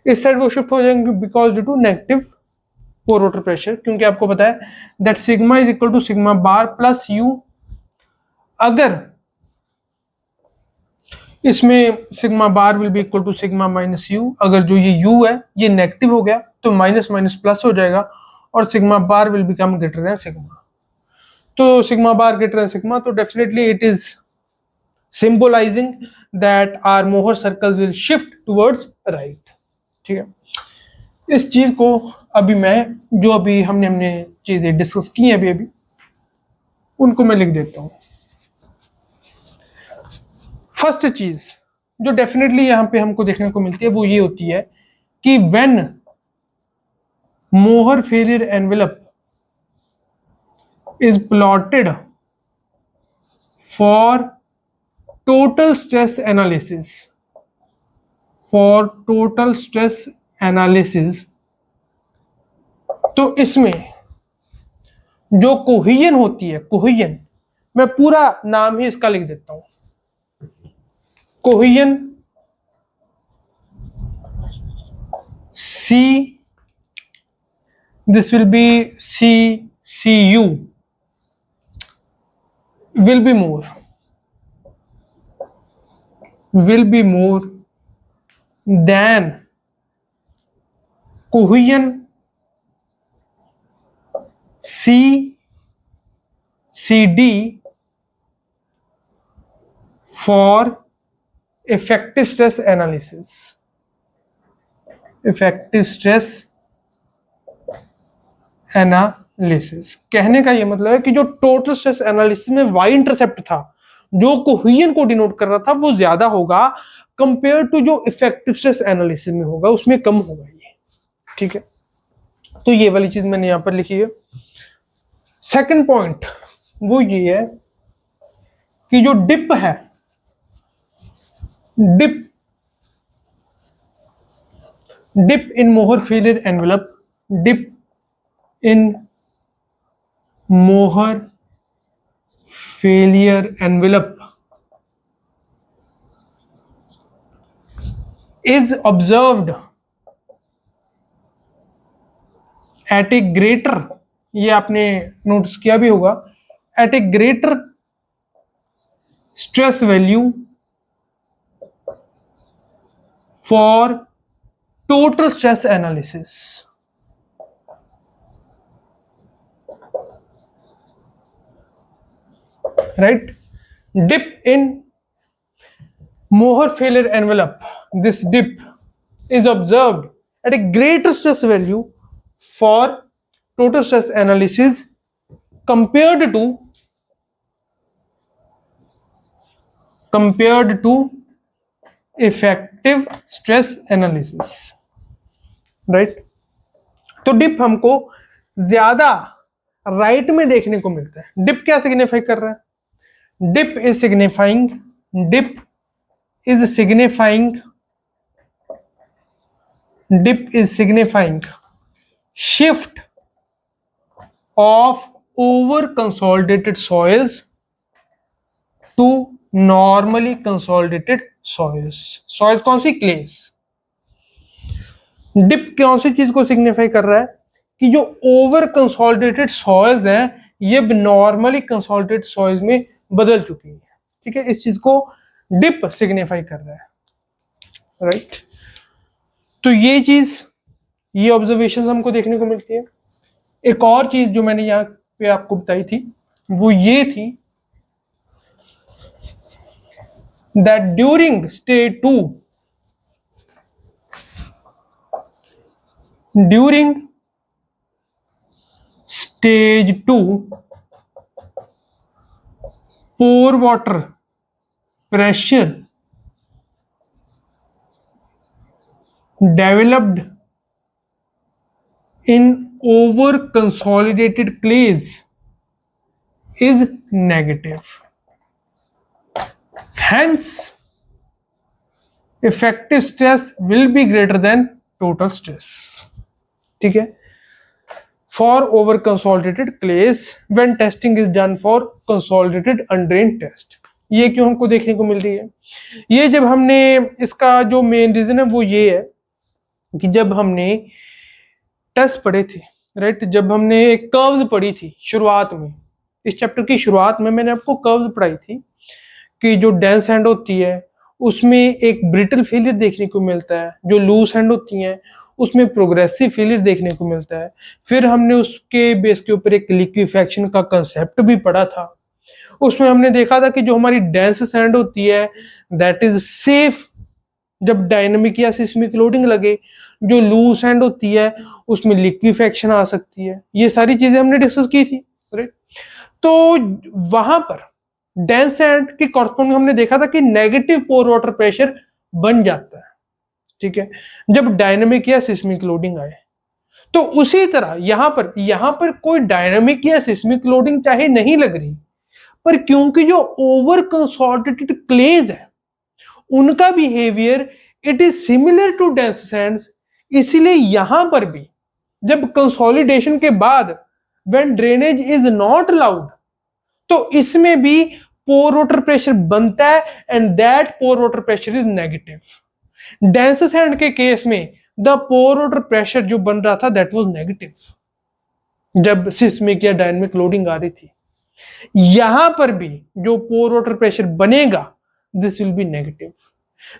इस साइड वो शिफ्ट हो जाएंगे because due to negative pore water pressure, क्योंकि आपको पता है that sigma is equal to sigma bar plus U. अगर इसमें sigma bar will be equal to sigma minus U, अगर जो ये यू है ये नेगेटिव हो गया तो माइनस माइनस प्लस हो जाएगा, और sigma bar will become greater than sigma. तो sigma bar greater than sigma, तो definitely it is symbolising that our Mohr circles will shift towards right, ठीक है। इस चीज को अभी मैं जो अभी हमने चीजें डिस्कस की हैं अभी उनको मैं लिख देता हूं। फर्स्ट चीज जो डेफिनेटली यहां पे हमको देखने को मिलती है वो ये होती है कि व्हेन मोहर failure envelope is plotted for total stress analysis, तो इसमें जो कोहेजन होती है, कोहेजन मैं पूरा नाम ही इसका लिख देता हूं, cohesion C, this will be CCU will be more than cohesion CCD for effective stress analysis, effective stress analysis. कहने का ये मतलब है कि जो टोटल स्ट्रेस एनालिसिस में वाई इंटरसेप्ट था, जो कोहेजन को डिनोट कर रहा था, वो ज्यादा होगा कंपेयर टू जो इफेक्टिव स्ट्रेस एनालिसिस में होगा उसमें कम होगा ये, ठीक है। तो ये वाली चीज मैंने यहां पर लिखी है। सेकंड पॉइंट वो ये है कि जो डिप है, डिप इन मोहर फेलियर एनवेलप, डिप इन मोहर failure envelope is observed at a greater, ये आपने नोटिस किया भी होगा, at a greater stress value for total stress analysis, right? Dip in Mohr failure envelope, this dip is observed at a greater stress value for total stress analysis compared to effective stress analysis, right? तो डिप हमको ज्यादा राइट में देखने को मिलता है। डिप क्या सिग्निफाई कर रहा है? Dip is signifying shift of over consolidated soils to normally consolidated soils कौन सी? क्लेस। डिप कौन सी चीज को सिग्निफाई कर रहा है? कि जो ओवर कंसोलिडेटेड सॉइल्स हैं ये नॉर्मली कंसोलिडेटेड सॉइल्स में बदल चुकी है, ठीक है। इस चीज को डिप सिग्निफाई कर रहा है, राइट। तो ये चीज, ये ऑब्जर्वेशन हमको देखने को मिलती है। एक और चीज जो मैंने यहाँ पे आपको बताई थी वो ये थी that during stage 2 pore water pressure developed in over consolidated clays is negative, hence effective stress will be greater than total stress, ठीक है। for over consolidated clays when testing is done for consolidated undrained test। ये क्यों हमको देखने को मिल रही है? ये जब हमने, इसका जो मेन रीजन है वो ये है कि जब हमने टेस्ट पढ़े थे, राइट, जब हमने कर्व्स पढ़ी थी शुरुआत में, इस चैप्टर की शुरुआत में मैंने आपको कर्व्स पढ़ाई थी कि जो डेंस हैंड होती है उसमें एक ब्रिटल फेलियर देखने को मिलता है, जो लूज हैंड होती हैं उसमें प्रोग्रेसिव फेलियर देखने को मिलता है। फिर हमने उसके बेस के ऊपर एक लिक्विफैक्शन का कंसेप्ट भी पढ़ा था। उसमें हमने देखा था कि जो हमारी डेंस सैंड होती है दैट इज सेफ जब डायनामिक या सिस्मिक लोडिंग लगे, जो लूज सैंड होती है उसमें लिक्विफैक्शन आ सकती है। ये सारी चीजें हमने डिस्कस की थी, राइट। तो वहां पर डेंस सैंड के कॉरस्पॉन्डिंग हमने देखा था कि नेगेटिव पोर वाटर प्रेशर बन जाता है, ठीक है, जब डायनामिक या सिस्मिक लोडिंग आए। तो उसी तरह यहां पर कोई डायनामिक या सिस्मिक लोडिंग चाहे नहीं लग रही, पर क्योंकि जो ओवर कंसोलिडेटेड क्लेज है उनका behaviour it is similar to dense sands, इसीलिए यहां पर भी जब कंसोलिडेशन के बाद when drainage is not allowed तो इसमें भी पोर वाटर प्रेशर बनता है and that pore water pressure is negative. Dense sand के केस में द पोर वाटर प्रेशर जो बन रहा था दैट वाज नेगेटिव जब सिस्मिक या डायनामिक लोडिंग आ रही थी। यहां पर भी जो पोर वाटर प्रेशर बनेगा this will be negative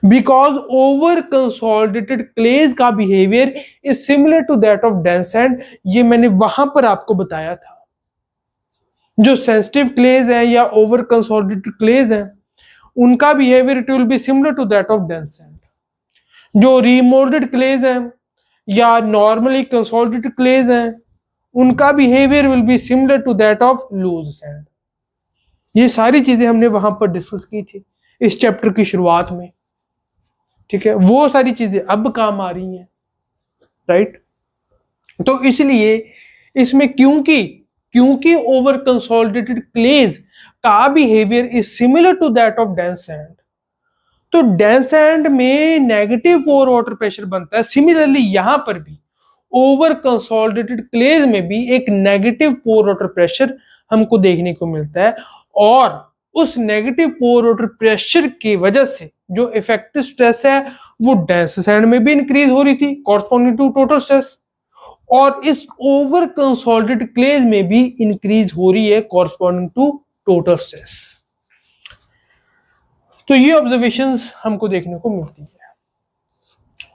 because over consolidated clays का behaviour is similar to that of dense sand. ये मैंने वहां पर आपको बताया था। जो सेंसिटिव क्लेज है या ओवर कंसोलिडेटेड क्लेज है उनका behaviour it will be similar to that of dense sand. जो रीमोल्डेड क्लेज हैं या नॉर्मली कंसोलिडेटेड क्लेज हैं उनका behaviour will be similar to that of loose sand. ये सारी चीजें हमने वहां पर डिस्कस की थी इस चैप्टर की शुरुआत में। ठीक है, वो सारी चीजें अब काम आ रही हैं, राइट। तो इसलिए इसमें क्योंकि क्योंकि ओवर कंसोलिडेटेड क्लेज का behaviour is similar to that of dense sand, तो डेंस सैंड में नेगेटिव पोर वाटर प्रेशर बनता है। सिमिलरली यहां पर भी ओवर कंसोलिडेटेड क्लेज में भी एक नेगेटिव पोर वाटर प्रेशर हमको देखने को मिलता है, और उस नेगेटिव पोर वाटर प्रेशर की वजह से जो इफेक्टिव स्ट्रेस है वो डेंस सैंड में भी इंक्रीज हो रही थी कॉरस्पॉन्डिंग टू टोटल स्ट्रेस, और इस ओवर कंसोलिडेटेड क्लेज में भी इंक्रीज हो रही है कॉरस्पॉन्डिंग टू टोटल स्ट्रेस। तो ये ऑब्जर्वेशंस हमको देखने को मिलती है,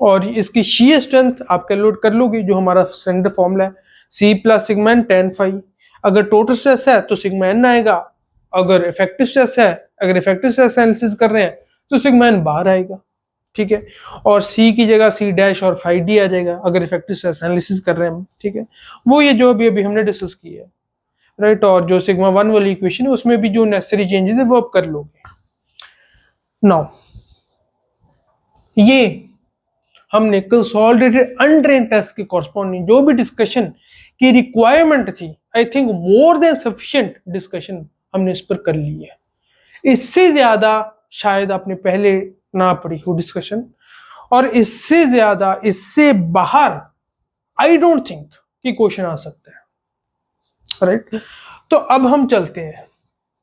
और इसकी शीयर स्ट्रेंथ आप कैलकुलेट कर लोगे, जो हमारा स्टैंडर्ड फॉर्मूला है C plus sigma N tan phi। अगर टोटल स्ट्रेस है तो सिग्मा एन आएगा, अगर इफेक्टिव स्ट्रेस है, अगर इफेक्टिव स्ट्रेस एनालिसिस कर रहे हैं तो सिग्मा एन बाहर आएगा, ठीक है, और C की जगह C डैश और phi d आ जाएगा अगर इफेक्टिव स्ट्रेस एनालिसिस कर रहे हैं हम, ठीक है। वो ये जो अभी हमने डिस्कस किया है, राइट, और जो सिग्मा वन वाली इक्वेशन है उसमें भी जो नेसेसरी चेंजेस है वो आप कर लोगे। नाउ ये हमने कंसोलिडेटेड अनड्रेन टेस्ट के कॉरस्पॉन्डिंग जो भी डिस्कशन की रिक्वायरमेंट थी, I think more than sufficient discussion हमने इस पर कर ली है। इससे ज्यादा शायद आपने पहले ना पढ़ी हो डिस्कशन, और इससे ज्यादा इससे बाहर आई डोंट थिंक कि क्वेश्चन आ सकता है, राइट। तो अब हम चलते हैं,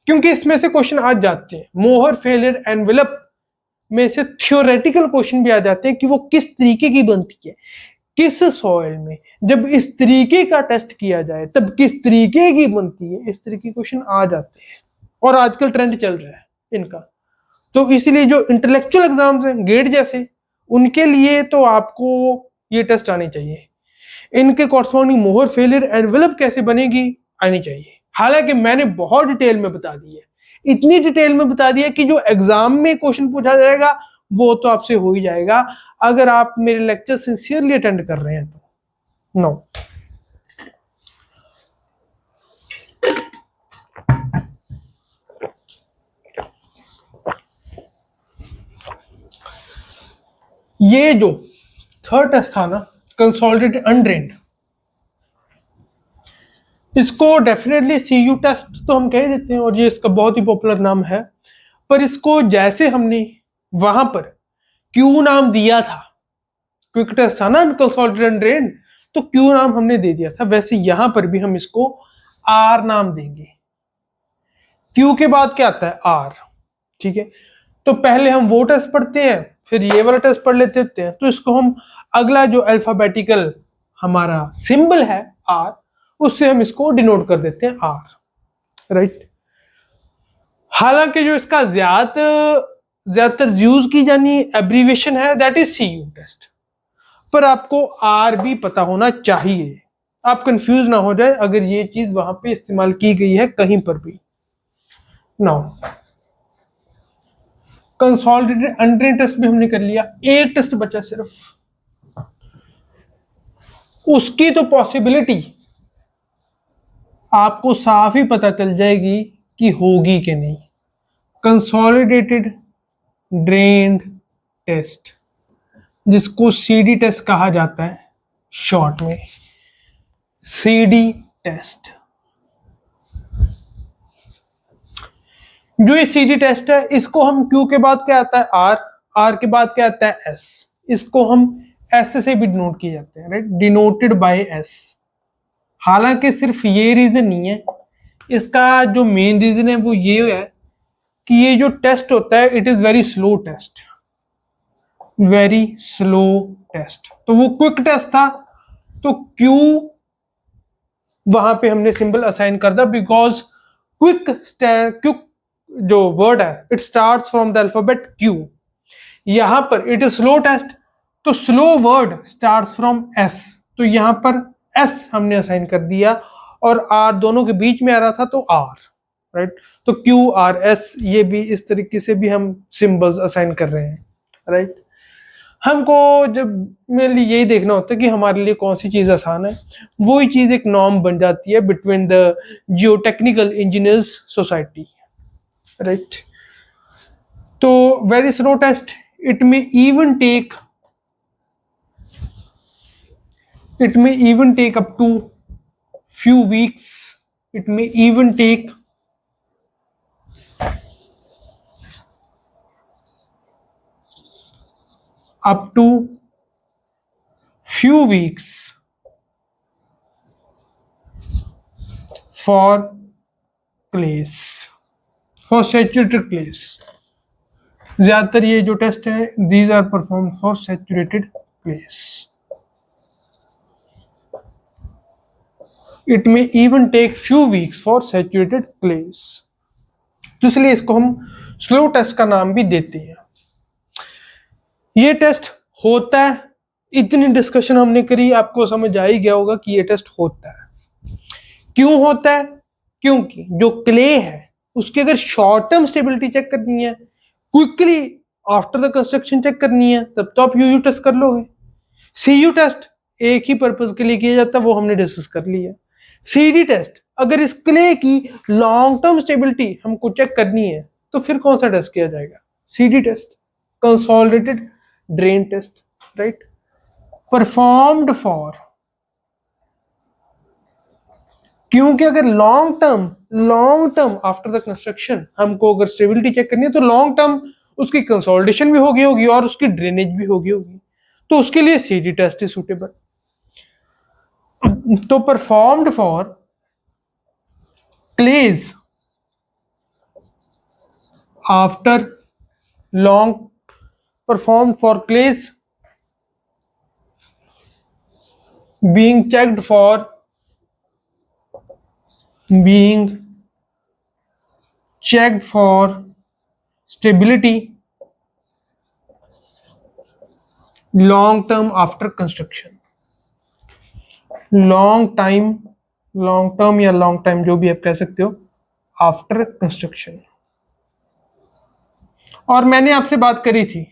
क्योंकि इसमें से क्वेश्चन आ जाते हैं। मोहर फेलियर एनवेलप में से थियोरेटिकल क्वेश्चन भी आ जाते हैं कि वो किस तरीके की बनती है, किस सॉइल में जब इस तरीके का टेस्ट किया जाए तब किस तरीके की बनती है, इस तरीके के क्वेश्चन आ जाते हैं, और आजकल ट्रेंड चल रहा है इनका। तो इसीलिए जो इंटेलेक्चुअल एग्जाम्स हैं गेट जैसे, उनके लिए तो आपको ये टेस्ट आनी चाहिए। इनके कॉरस्पॉन्डिंग मोहर फेलियर एनवेलप कैसे बनेगी आनी चाहिए। हालांकि मैंने बहुत डिटेल में बता दी है, इतनी डिटेल में बता दिया कि जो एग्जाम में क्वेश्चन पूछा जाएगा वो तो आपसे हो ही जाएगा अगर आप मेरे लेक्चर सिंसियरली अटेंड कर रहे हैं तो। नो ये जो थर्ड टेस्ट था ना, कंसोलिडेटेड अनड्रेन्ड, इसको डेफिनेटली CU टेस्ट तो हम कह देते हैं, और ये इसका बहुत ही पॉपुलर नाम है, पर इसको जैसे हमने वहां पर Q नाम दिया था, क्विक टेस्ट था ना कंसोलिडेटेड अनड्रेन्ड, तो Q नाम हमने दे दिया था, वैसे यहां पर भी हम इसको R नाम देंगे। Q के बाद क्या आता है R, ठीक है। तो पहले हम वो टेस्ट पढ़ते हैं, फिर ये वाला टेस्ट पढ़ लेते हैं। तो इसको हम अगला जो अल्फाबेटिकल हमारा सिंबल है R, उससे हम इसको डिनोट कर देते हैं R, राइट। हालांकि जो इसका ज्यादातर यूज की जानी एब्रीविएशन है दैट इज CU टेस्ट, पर आपको R भी पता होना चाहिए, आप कंफ्यूज ना हो जाए अगर ये चीज वहां पे इस्तेमाल की गई है कहीं पर भी। नाउ कंसोलिडेटेड अनड्रेन टेस्ट भी हमने कर लिया, एक टेस्ट बचा सिर्फ, उसकी तो पॉसिबिलिटी आपको साफ ही पता चल जाएगी कि होगी कि नहीं। कंसोलिडेटेड ड्रेन्ड टेस्ट, जिसको CD टेस्ट कहा जाता है शॉर्ट में, CD टेस्ट। जो ये CD टेस्ट है इसको हम Q के बाद क्या आता है R के बाद क्या आता है S, इसको हम S से भी डिनोट किए जाते हैं, राइट, डिनोटेड बाय S। हालांकि सिर्फ ये रीजन नहीं है, इसका जो मेन रीजन है वो ये है कि ये जो टेस्ट होता है it is very slow test, very slow test. तो वो क्विक टेस्ट था तो Q वहां पे हमने सिंबल असाइन कर दिया, बिकॉज क्विक जो वर्ड है it starts from the alphabet Q। यहां पर इट इज स्लो टेस्ट, तो slow word starts from S, तो यहां पर S हमने असाइन कर दिया, और R दोनों के बीच में आ रहा था तो R, राइट। तो QRS ये भी इस तरीके से भी हम सिंबल्स असाइन कर रहे हैं, राइट। हमको जब मेनली यही देखना होता है कि हमारे लिए कौन सी चीज आसान है, वही चीज एक नॉर्म बन जाती है between the geotechnical engineers society, right. तो very slow test it may even take up to few weeks. It may even take up to few weeks for clays, for saturated clays. ज्यादातर ये जो टेस्ट है, these are performed for saturated clays. It may even take few weeks for saturated clays. तो इसलिए इसको हम स्लो टेस्ट का नाम भी देते हैं. ये टेस्ट होता है, इतनी डिस्कशन हमने करी, आपको समझ आ ही गया होगा कि ये टेस्ट होता है. क्यों होता है? क्योंकि जो क्ले है उसकी अगर शॉर्ट टर्म स्टेबिलिटी चेक करनी है, quickly after the construction check करनी है, तब तो आप यूयू टेस्ट कर लोगे. सीयू टेस्ट एक ही पर्पस के लिए किया जाता है, वो हमने डिस्कस कर लिया. सीडी टेस्ट अगर इस क्ले की लॉन्ग टर्म स्टेबिलिटी हमको चेक करनी है तो फिर कौन सा टेस्ट किया जाएगा? CD test, consolidated drain test, right? Performed for, क्योंकि अगर long term after the construction हमको अगर स्टेबिलिटी चेक करनी है तो लॉन्ग टर्म उसकी कंसोलिडेशन भी होगी और उसकी ड्रेनेज भी होगी, तो उसके लिए सीडी टेस्ट इज सुटेबल. तो performed for clays after long, performed for clays being checked for stability long term after construction. long term या long time जो भी आप कह सकते हो, आफ्टर कंस्ट्रक्शन. और मैंने आपसे बात करी थी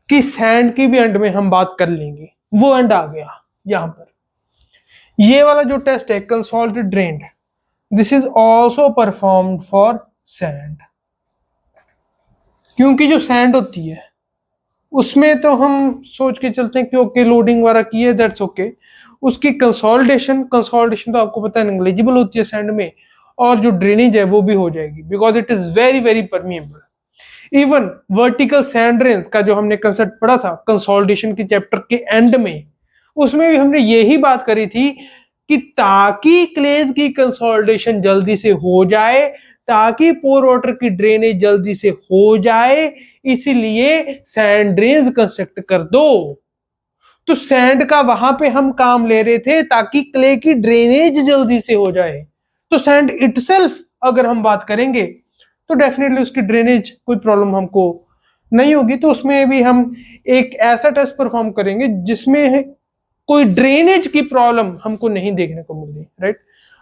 कि सैंड की भी एंड में हम बात कर लेंगे, वो एंड आ गया यहां पर. ये वाला जो टेस्ट है consolidated drained, this is also performed for sand. क्योंकि जो सैंड होती है उसमें तो हम सोच के चलते हैं कि ओके लोडिंग वगैरह की है, दैट्स ओके. उसकी कंसोलिडेशन तो आपको पता है नेग्लिजिबल होती है सैंड में, और जो ड्रेनेज है वो भी हो जाएगी because it is very very permeable. Even vertical sand drains का जो हमने कंसेप्ट पढ़ा था कंसोलिडेशन के चैप्टर के एंड में, उसमें भी हमने यही बात करी थी कि ताकि क्लेज की कंसोलिडेशन जल्दी से हो जाए, ताकि पोर वाटर की ड्रेनेज जल्दी से हो जाए, इसलिए सैंड ड्रेन्स कंस्ट्रक्ट कर दो. तो सैंड का वहां पे हम काम ले रहे थे ताकि क्ले की ड्रेनेज जल्दी से हो जाए. तो सैंड इटसेल्फ अगर हम बात करेंगे तो डेफिनेटली उसकी ड्रेनेज कोई प्रॉब्लम हमको नहीं होगी. तो उसमें भी हम एक ऐसा टेस्ट परफॉर्म करेंगे जिसमें कोई ड्रेनेज की प्रॉब्लम हमको नहीं देखने को मिल रही, राइट?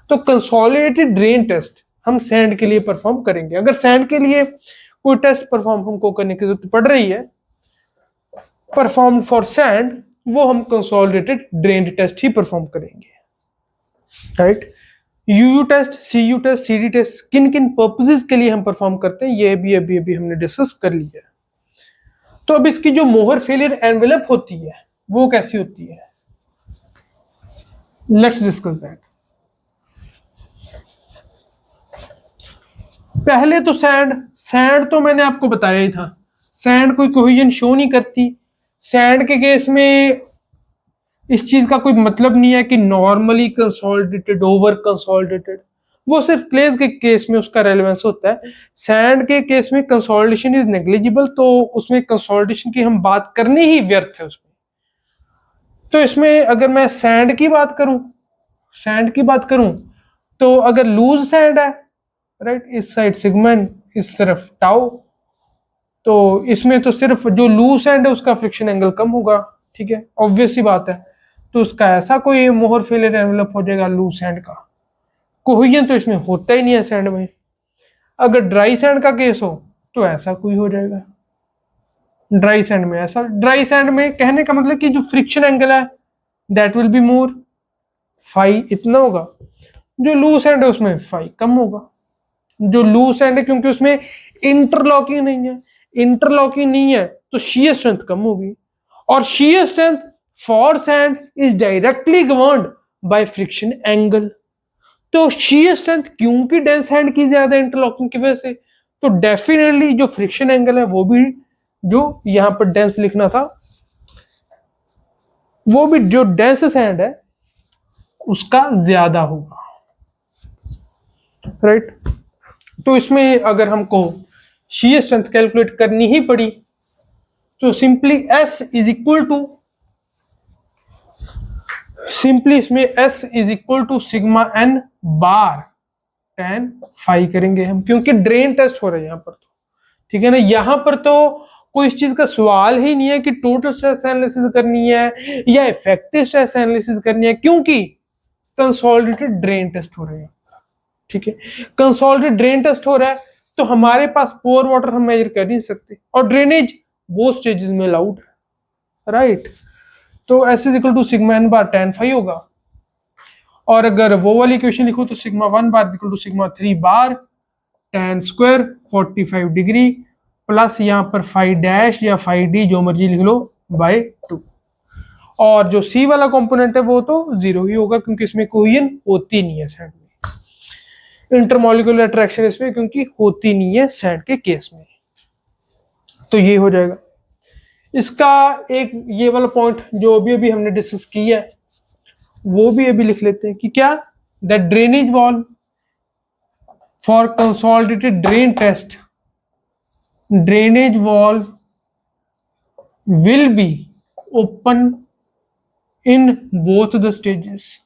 तो कंसोलिडेटेड ड्रेन टेस्ट हम सैंड के लिए परफॉर्म करेंगे. अगर सैंड के लिए कोई टेस्ट परफॉर्म हमको करने की जरूरत पड़ रही है परफॉर्म फॉर सैंड, वो हम कंसोलिडेटेड ड्रेन टेस्ट ही परफॉर्म करेंगे, right? UU test, CU test, CD test किन किन पर्पसेस के लिए हम परफॉर्म करते हैं ये भी अभी हमने डिस्कस कर लिया. तो अब इसकी जो मोहर फेलियर एनवेलप होती है वो कैसी होती है, लेट्स डिस्कस दैट. पहले तो सैंड तो मैंने आपको बताया ही था, सैंड कोई कोहेजन शो नहीं करती. सैंड के केस में इस चीज का कोई मतलब नहीं है कि नॉर्मली कंसोलिडेटेड ओवर कंसोलिडेटेड, वो सिर्फ क्लेज के केस में उसका रेलेवेंस होता है. सैंड के केस में कंसोलिडेशन इज नेग्लिजिबल, तो उसमें कंसोलिडेशन की हम बात करनी ही व्यर्थ है उसमें. तो इसमें अगर मैं सैंड की बात करूं तो अगर लूज सैंड है, राइट, इस साइड सिग्मा, इस तरफ टाउ, तो इसमें तो सिर्फ जो लूज सैंड है उसका फ्रिक्शन एंगल कम होगा, ठीक है, ऑब्वियस सी बात है. तो उसका ऐसा कोई मोहर फेलियर एनवेलप हो जाएगा लूज सैंड का. कोहेजन तो इसमें होता ही नहीं है सैंड में. अगर ड्राई सैंड का केस हो तो ऐसा कोई हो जाएगा. ड्राई सैंड में ऐसा, ड्राई सैंड में कहने का मतलब कि जो फ्रिक्शन एंगल है that will be more, phi इतना होगा. जो लूज सैंड है उसमें फाई कम होगा. जो लूज सैंड है क्योंकि उसमें इंटरलॉकिंग नहीं है तो shear स्ट्रेंथ कम होगी, और shear strength for sand is directly governed by friction angle. तो shear स्ट्रेंथ क्योंकि डेंस सैंड की ज्यादा इंटरलॉकिंग की वजह से, तो डेफिनेटली जो फ्रिक्शन एंगल है वो भी, जो यहां पर डेंस लिखना था, वो भी जो डेंस सैंड है उसका ज्यादा होगा, राइट। तो इसमें अगर हमको shear स्ट्रेंथ कैलकुलेट करनी ही पड़ी तो simply S is equal to, simply इसमें S is equal to sigma N bar tan phi करेंगे हम, क्योंकि ड्रेन टेस्ट हो रहा है यहां पर, तो ठीक है ना। यहां पर तो कोई इस चीज का सवाल ही नहीं है कि टोटल स्ट्रेस एनालिसिस करनी है या इफेक्टिव स्ट्रेस एनालिसिस करनी है, क्योंकि कंसोलिडेटेड ड्रेन टेस्ट हो रहे हैं, ठीक है। कंसोलिडेटेड ड्रेन टेस्ट हो रहा है तो हमारे पास पोर वाटर हम मेजर कर नहीं सकते, और ड्रेनेज वो स्टेजेस में अलाउड है, राइट। तो S is equal to sigma N bar tan phi होगा, और अगर वो वाली इक्वेशन लिखो तो sigma 1 bar equal to sigma 3 bar tan square 45 degree plus यहाँ पर फाई डैश या फाई डी जो मर्जी लिख लो बाय 2, और जो C वाला कंपोनेंट है वो तो 0 ही होगा क्योंकि इसमें कोहेजन होती नहीं है सैंड में, इंटरमॉलिक्यूलर अट्रैक्शन इसमें क्योंकि होती नहीं है सैंड के केस में। तो ये हो जाएगा इसका एक ये वाला पॉइंट जो अभी अभी हमने डिस्कस किया है वो भी अभी लिख लेते हैं कि क्या, the drainage valve for consolidated drain test, drainage valve will be open in both the stages.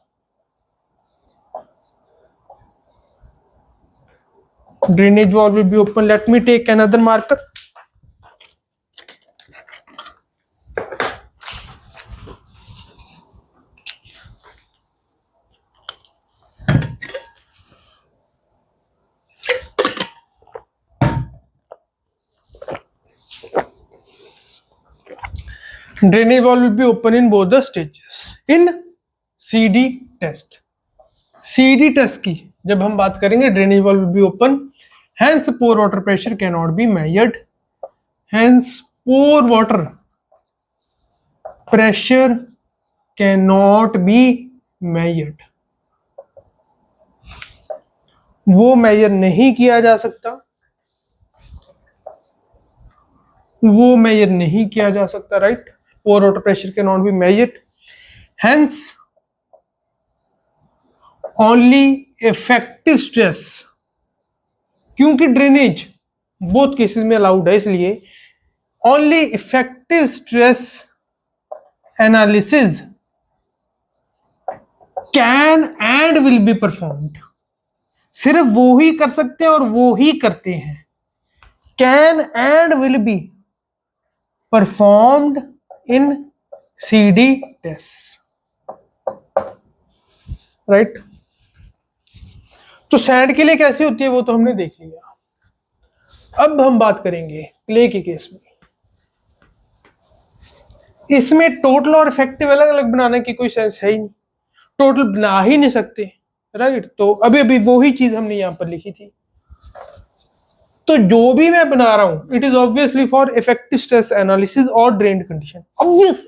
Drainage valve will be open. Let me take another marker. Drainage valve will be open in both the stages in CD test. CD test की जब हम बात करेंगे, drainage valve will be open, hence pore water pressure cannot be measured, hence pore water pressure cannot be measured, वो मेजर नहीं किया जा सकता, वो मेजर नहीं किया जा सकता, right. Pore water pressure can not be measured, hence only effective stress, क्योंकि ड्रेनेज बोथ केसेस में अलाउड है, इसलिए only effective stress analysis can and will be performed, सिर्फ वो ही कर सकते हैं और वो ही करते हैं, can and will be performed in CD test, right. तो सैंड के लिए कैसी होती है वो तो हमने देख लिया। अब हम बात करेंगे क्ले के केस में। इसमें टोटल और इफेक्टिव अलग अलग बनाने की कोई सेंस है ही नहीं, टोटल बना ही नहीं सकते, राइट। तो अभी अभी वो ही चीज हमने यहां पर लिखी थी, तो जो भी मैं बना रहा हूं it is obviously for effective stress analysis और ड्रेन कंडीशन, ऑब्वियस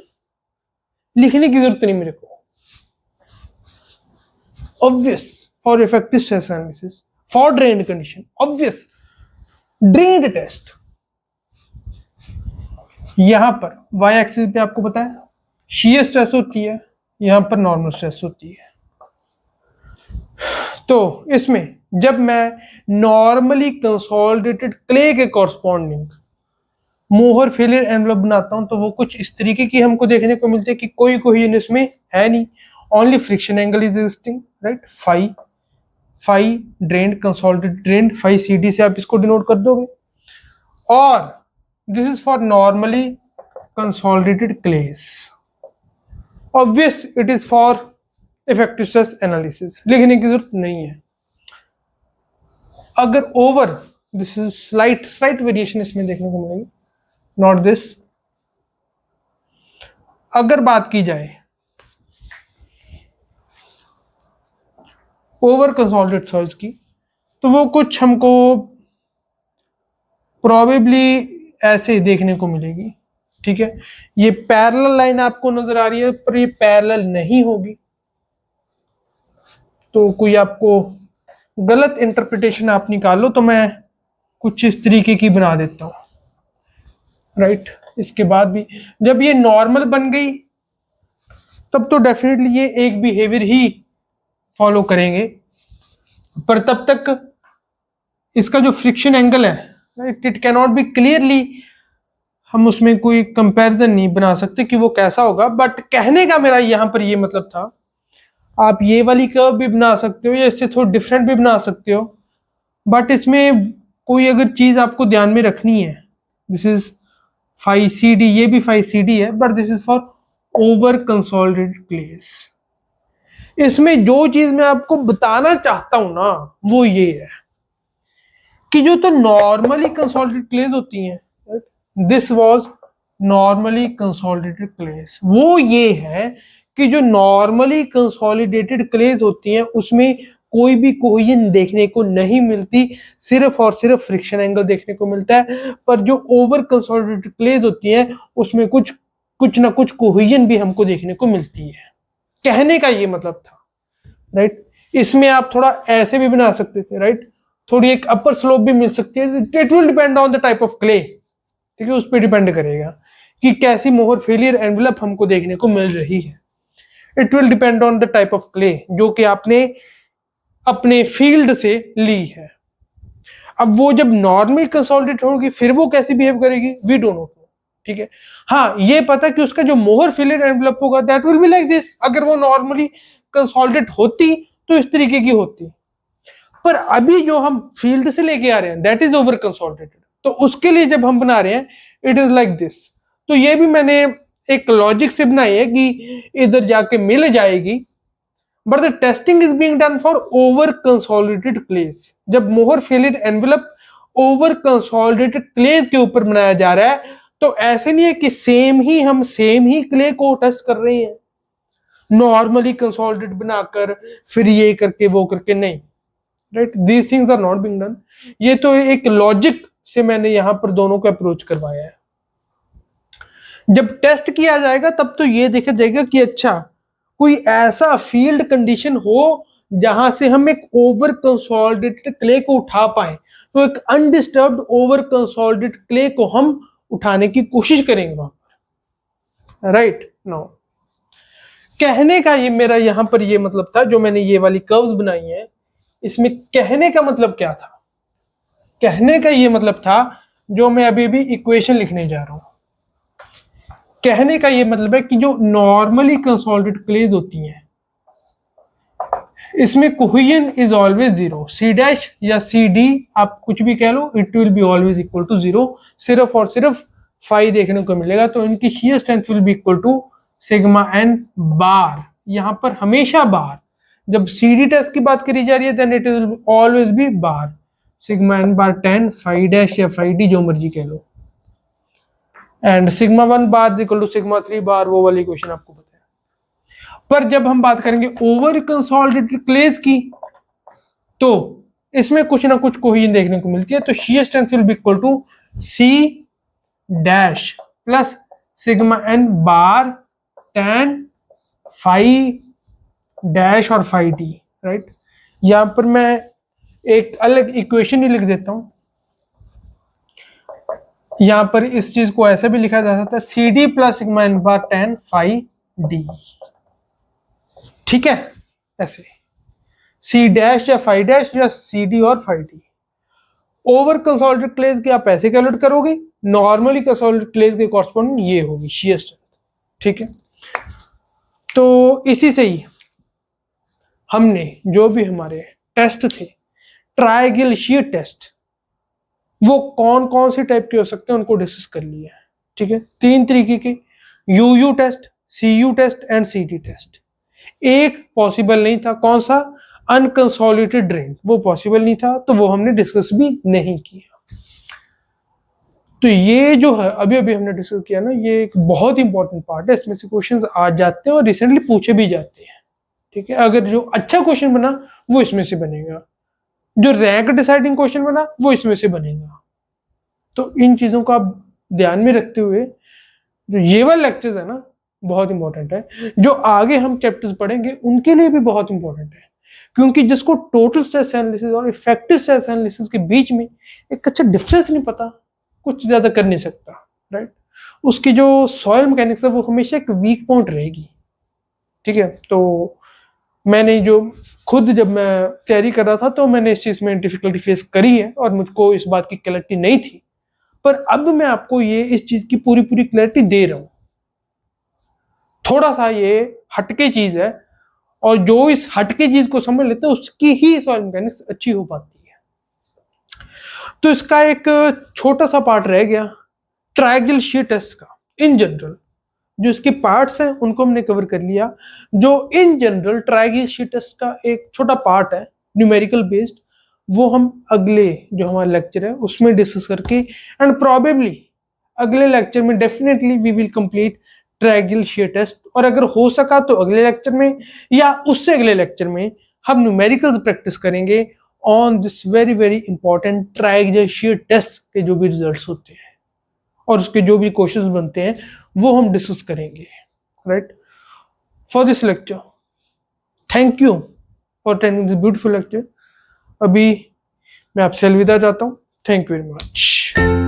लिखने की जरूरत नहीं मेरे को, obvious for effective stress analysis for drain condition, obvious drain test. यहां पर वाई एक्सिस पे आपको पता है शीयर स्ट्रेस होती है, यहां पर नॉर्मल स्ट्रेस होती है। तो इसमें जब मैं नॉर्मली कंसोलिडेटेड क्ले के कॉरस्पॉन्डिंग मोहर फेलियर एनवलप बनाता हूं तो वो कुछ इस तरीके की हमको देखने को मिलती है कि कोई कोहेजन इसमें है नहीं, only friction angle is existing, right. Phi phi drain consolidated drain, phi CD से आप इसको डिनोट कर दोगे, और this is for normally consolidated clays, obvious it is for effective stress analysis, लिखने की जरूरत नहीं है। अगर over this is slight variation इसमें देखने को मिलेगी, नॉट दिस। अगर बात की जाए ओवर कंसोलिडेटेड सॉइल्स की तो वो कुछ हमको प्रोबेबली ऐसे देखने को मिलेगी, ठीक है, ये पैरेलल लाइन आपको नजर आ रही है पर ये पैरेलल नहीं होगी, तो कोई आपको गलत इंटरप्रिटेशन आप निकालो तो मैं कुछ इस तरीके की बना देता हूं, राइट। इसके बाद भी जब ये नॉर्मल बन गई तब तो डेफिनेटली ये एक बिहेवियर ही फॉलो करेंगे, पर तब तक इसका जो फ्रिक्शन एंगल है, right, it cannot be clearly, हम उसमें कोई कंपैरिजन नहीं बना सकते कि वो कैसा होगा। बट कहने का मेरा यहां पर ये मतलब था, आप ये वाली कर्व भी बना सकते हो या इससे थोड़ा डिफरेंट भी बना सकते हो, बट इसमें कोई अगर चीज आपको ध्यान में रखनी है, this is phi C D, ये भी फाई सी डी है, but this is for over consolidated clays. इसमें जो चीज मैं आपको बताना चाहता हूं ना वो ये है कि जो तो नॉर्मली कंसोलिडेटेड क्लेस होती हैं, दिस वाज नॉर्मली कंसोलिडेटेड क्लेस, वो ये है कि जो नॉर्मली कंसोलिडेटेड क्लेस होती हैं उसमें कोई भी कोहेजन देखने को नहीं मिलती, सिर्फ और सिर्फ फ्रिक्शन एंगल देखने को मिलता है। पर जो ओवर कंसोलिडेटेड क्लेस होती हैं उसमें कुछ ना कुछ कोहेजन भी हमको देखने को मिलती है। कहने का ये मतलब था, राइट। इसमें आप थोड़ा ऐसे भी बना सकते थे, राइट, थोड़ी एक अपर स्लोप भी मिल सकती है, it will depend on the type of clay, ठीक है, उस पर डिपेंड करेगा कि कैसी मोहर फेलियर एनवेलप हमको देखने को मिल रही है। It will depend on the type of clay जो कि आपने अपने फील्ड से ली है। अब वो जब नॉर्मली कंसोलिडेट होगी फिर वो कैसी बिहेव करेगी, वी डोंट नो, ठीक है। हाँ, ये पता कि उसका जो मोहर फेलियर एनवेलप होगा that will be like this. अगर वो नॉर्मली कंसोलिडेट होती तो इस तरीके की होती, पर अभी जो हम फील्ड से लेके आ रहे हैं दैट इज ओवर कंसोलिडेटेड, तो उसके लिए जब हम बना रहे हैं इट इज लाइक दिस। तो ये भी मैंने एक लॉजिक से बनाई है कि इधर जाके मिल जाएगी, but the testing is being done for over consolidated clays. जब Mohr failure envelope over consolidated clays के ऊपर बनाया जा रहा है तो ऐसे नहीं है कि हम सेम ही क्ले को टेस्ट कर रहे हैं नॉर्मली कंसोलिडेटेड बनाकर फिर ये करके वो करके, नहीं, right, these things are not being done. ये तो एक लॉजिक से मैंने यहां पर दोनों को अप्रोच करवाया है। जब टेस्ट किया जाएगा तब तो ये देखा जाएगा कि अच्छा कोई ऐसा फील्ड कंडीशन हो जहां से हम एक ओवर कंसोलिडेटेड क्ले को उठा पाए, तो एक अनडिस्टर्ब्ड ओवर कंसोलिडेटेड क्ले को हम उठाने की कोशिश करेंगे वहां पर, राइट। नो, कहने का ये मेरा यहां पर ये मतलब था, जो मैंने ये वाली कर्व्स बनाई है इसमें कहने का मतलब क्या था, कहने का ये मतलब था जो मैं अभी भी इक्वेशन लिखने जा रहा हूं। कहने का ये मतलब है कि जो नॉर्मली कंसोलिडेटेड क्लेज होती हैं इसमें cohesion is always zero, C dash या सी डी आप कुछ भी कह लो, it will be always equal to zero, सिर्फ और सिर्फ फाई देखने को मिलेगा। तो इनकी shear strength will be equal to sigma N bar, यहां पर हमेशा बार, जब सी डी टेस्ट की बात करी जा रही है then it will always be bar, sigma N bar 10 phi dash या फाई डी जो मर्जी कह लो, and sigma 1 bar equal to sigma 3 bar, वो वाली क्वेश्चन आपको पता है। पर जब हम बात करेंगे ओवर कंसोलिडेटेड क्लेज की तो इसमें कुछ ना कुछ कोहेजन देखने को मिलती है, तो shear strength will be equal to C dash plus sigma N bar 10 phi dash और फाई डी, राइट। यहां पर मैं एक अलग इक्वेशन ही लिख देता हूं, यहां पर इस चीज को ऐसे भी लिखा जा सकता है C D plus sigma N bar 10 phi D, ठीक है, ऐसे सी डैश या फाई डैश या सी डी और फाई डी। ओवर कंसोलिडेटेड क्लेज की आप ऐसे कैलकुलेट करोगे, नॉर्मली कंसोलिडेटेड क्लेज के कॉरस्पॉन्डिंग ये होगी शीयर स्ट्रेंथ, ठीक है। तो इसी से ही हमने जो भी हमारे टेस्ट थे ट्रायंगल शीयर टेस्ट, वो कौन कौन से टाइप के हो सकते हैं उनको डिस्कस कर लिया है, ठीक है। 3 तरीके के, UU test, CU test and CT test. एक पॉसिबल नहीं था, कौन सा, अनकंसोलिडेटेड ड्रेन, वो पॉसिबल नहीं था तो वो हमने डिस्कस भी नहीं किया। तो ये जो है अभी अभी हमने डिस्कस किया ना, ये एक बहुत इंपॉर्टेंट पार्ट है, इसमें से क्वेश्चंस आ जाते हैं और रिसेंटली पूछे भी जाते हैं, ठीक है। अगर जो अच्छा क्वेश्चन बना वो इसमें से बनेगा, जो रैंक डिसाइडिंग क्वेश्चन बना वो इसमें से बनेगा। तो इन चीजों को आप ध्यान में रखते हुए जो ये वाले लेक्चर्स है ना बहुत इंपॉर्टेंट है, जो आगे हम चैप्टर्स पढ़ेंगे उनके लिए भी बहुत इंपॉर्टेंट है, क्योंकि जिसको टोटल स्ट्रेस एनालिसिस और इफेक्टिव स्ट्रेस एनालिसिस के बीच में एक अच्छा डिफरेंस नहीं पता, कुछ ज्यादा कर नहीं सकता, राइट। उसकी जो सॉइल मैकेनिक्स है वो हमेशा एक वीक पॉइंट रहेगी, ठीक है। तो मैंने जो खुद जब मैं तैयारी कर रहा था तो मैंने इस चीज में डिफिकल्टी फेस करी है और मुझको इस बात की क्लैरिटी नहीं थी, पर अब मैं आपको ये इस चीज की पूरी पूरी क्लैरिटी दे रहा हूं। थोड़ा सा ये हटके चीज है, और जो इस हटके चीज को समझ लेते हैं उसकी ही सॉइल मैकेनिक्स अच्छी हो पाती है। तो इसका एक छोटा सा पार्ट रह गया ट्रायंगल शीयर टेस्ट का। इन जनरल जो इसके पार्ट्स हैं उनको हमने कवर कर लिया। जो in general triangle shear test का एक छोटा पार्ट है न्यूमेरिकल बेस्ड, वो हम अगले जो हमारा लेक्चर है उसमें डिस्कस करके, एंड प्रोबेबली अगले लेक्चर में definitely we will complete triangle shear test, और अगर हो सका तो अगले लेक्चर में या उससे अगले लेक्चर में हम न्यूमेरिकल्स प्रैक्टिस करेंगे on this very very important triangle shear test के जो भी रिजल्ट्स होते हैं और उसके जो भी क्वेश्चंस बनते हैं वो हम डिस्कस करेंगे, right. For this lecture thank you for attending this beautiful lecture. अभी मैं आपसे अलविदा चाहता हूँ। Thank you very much.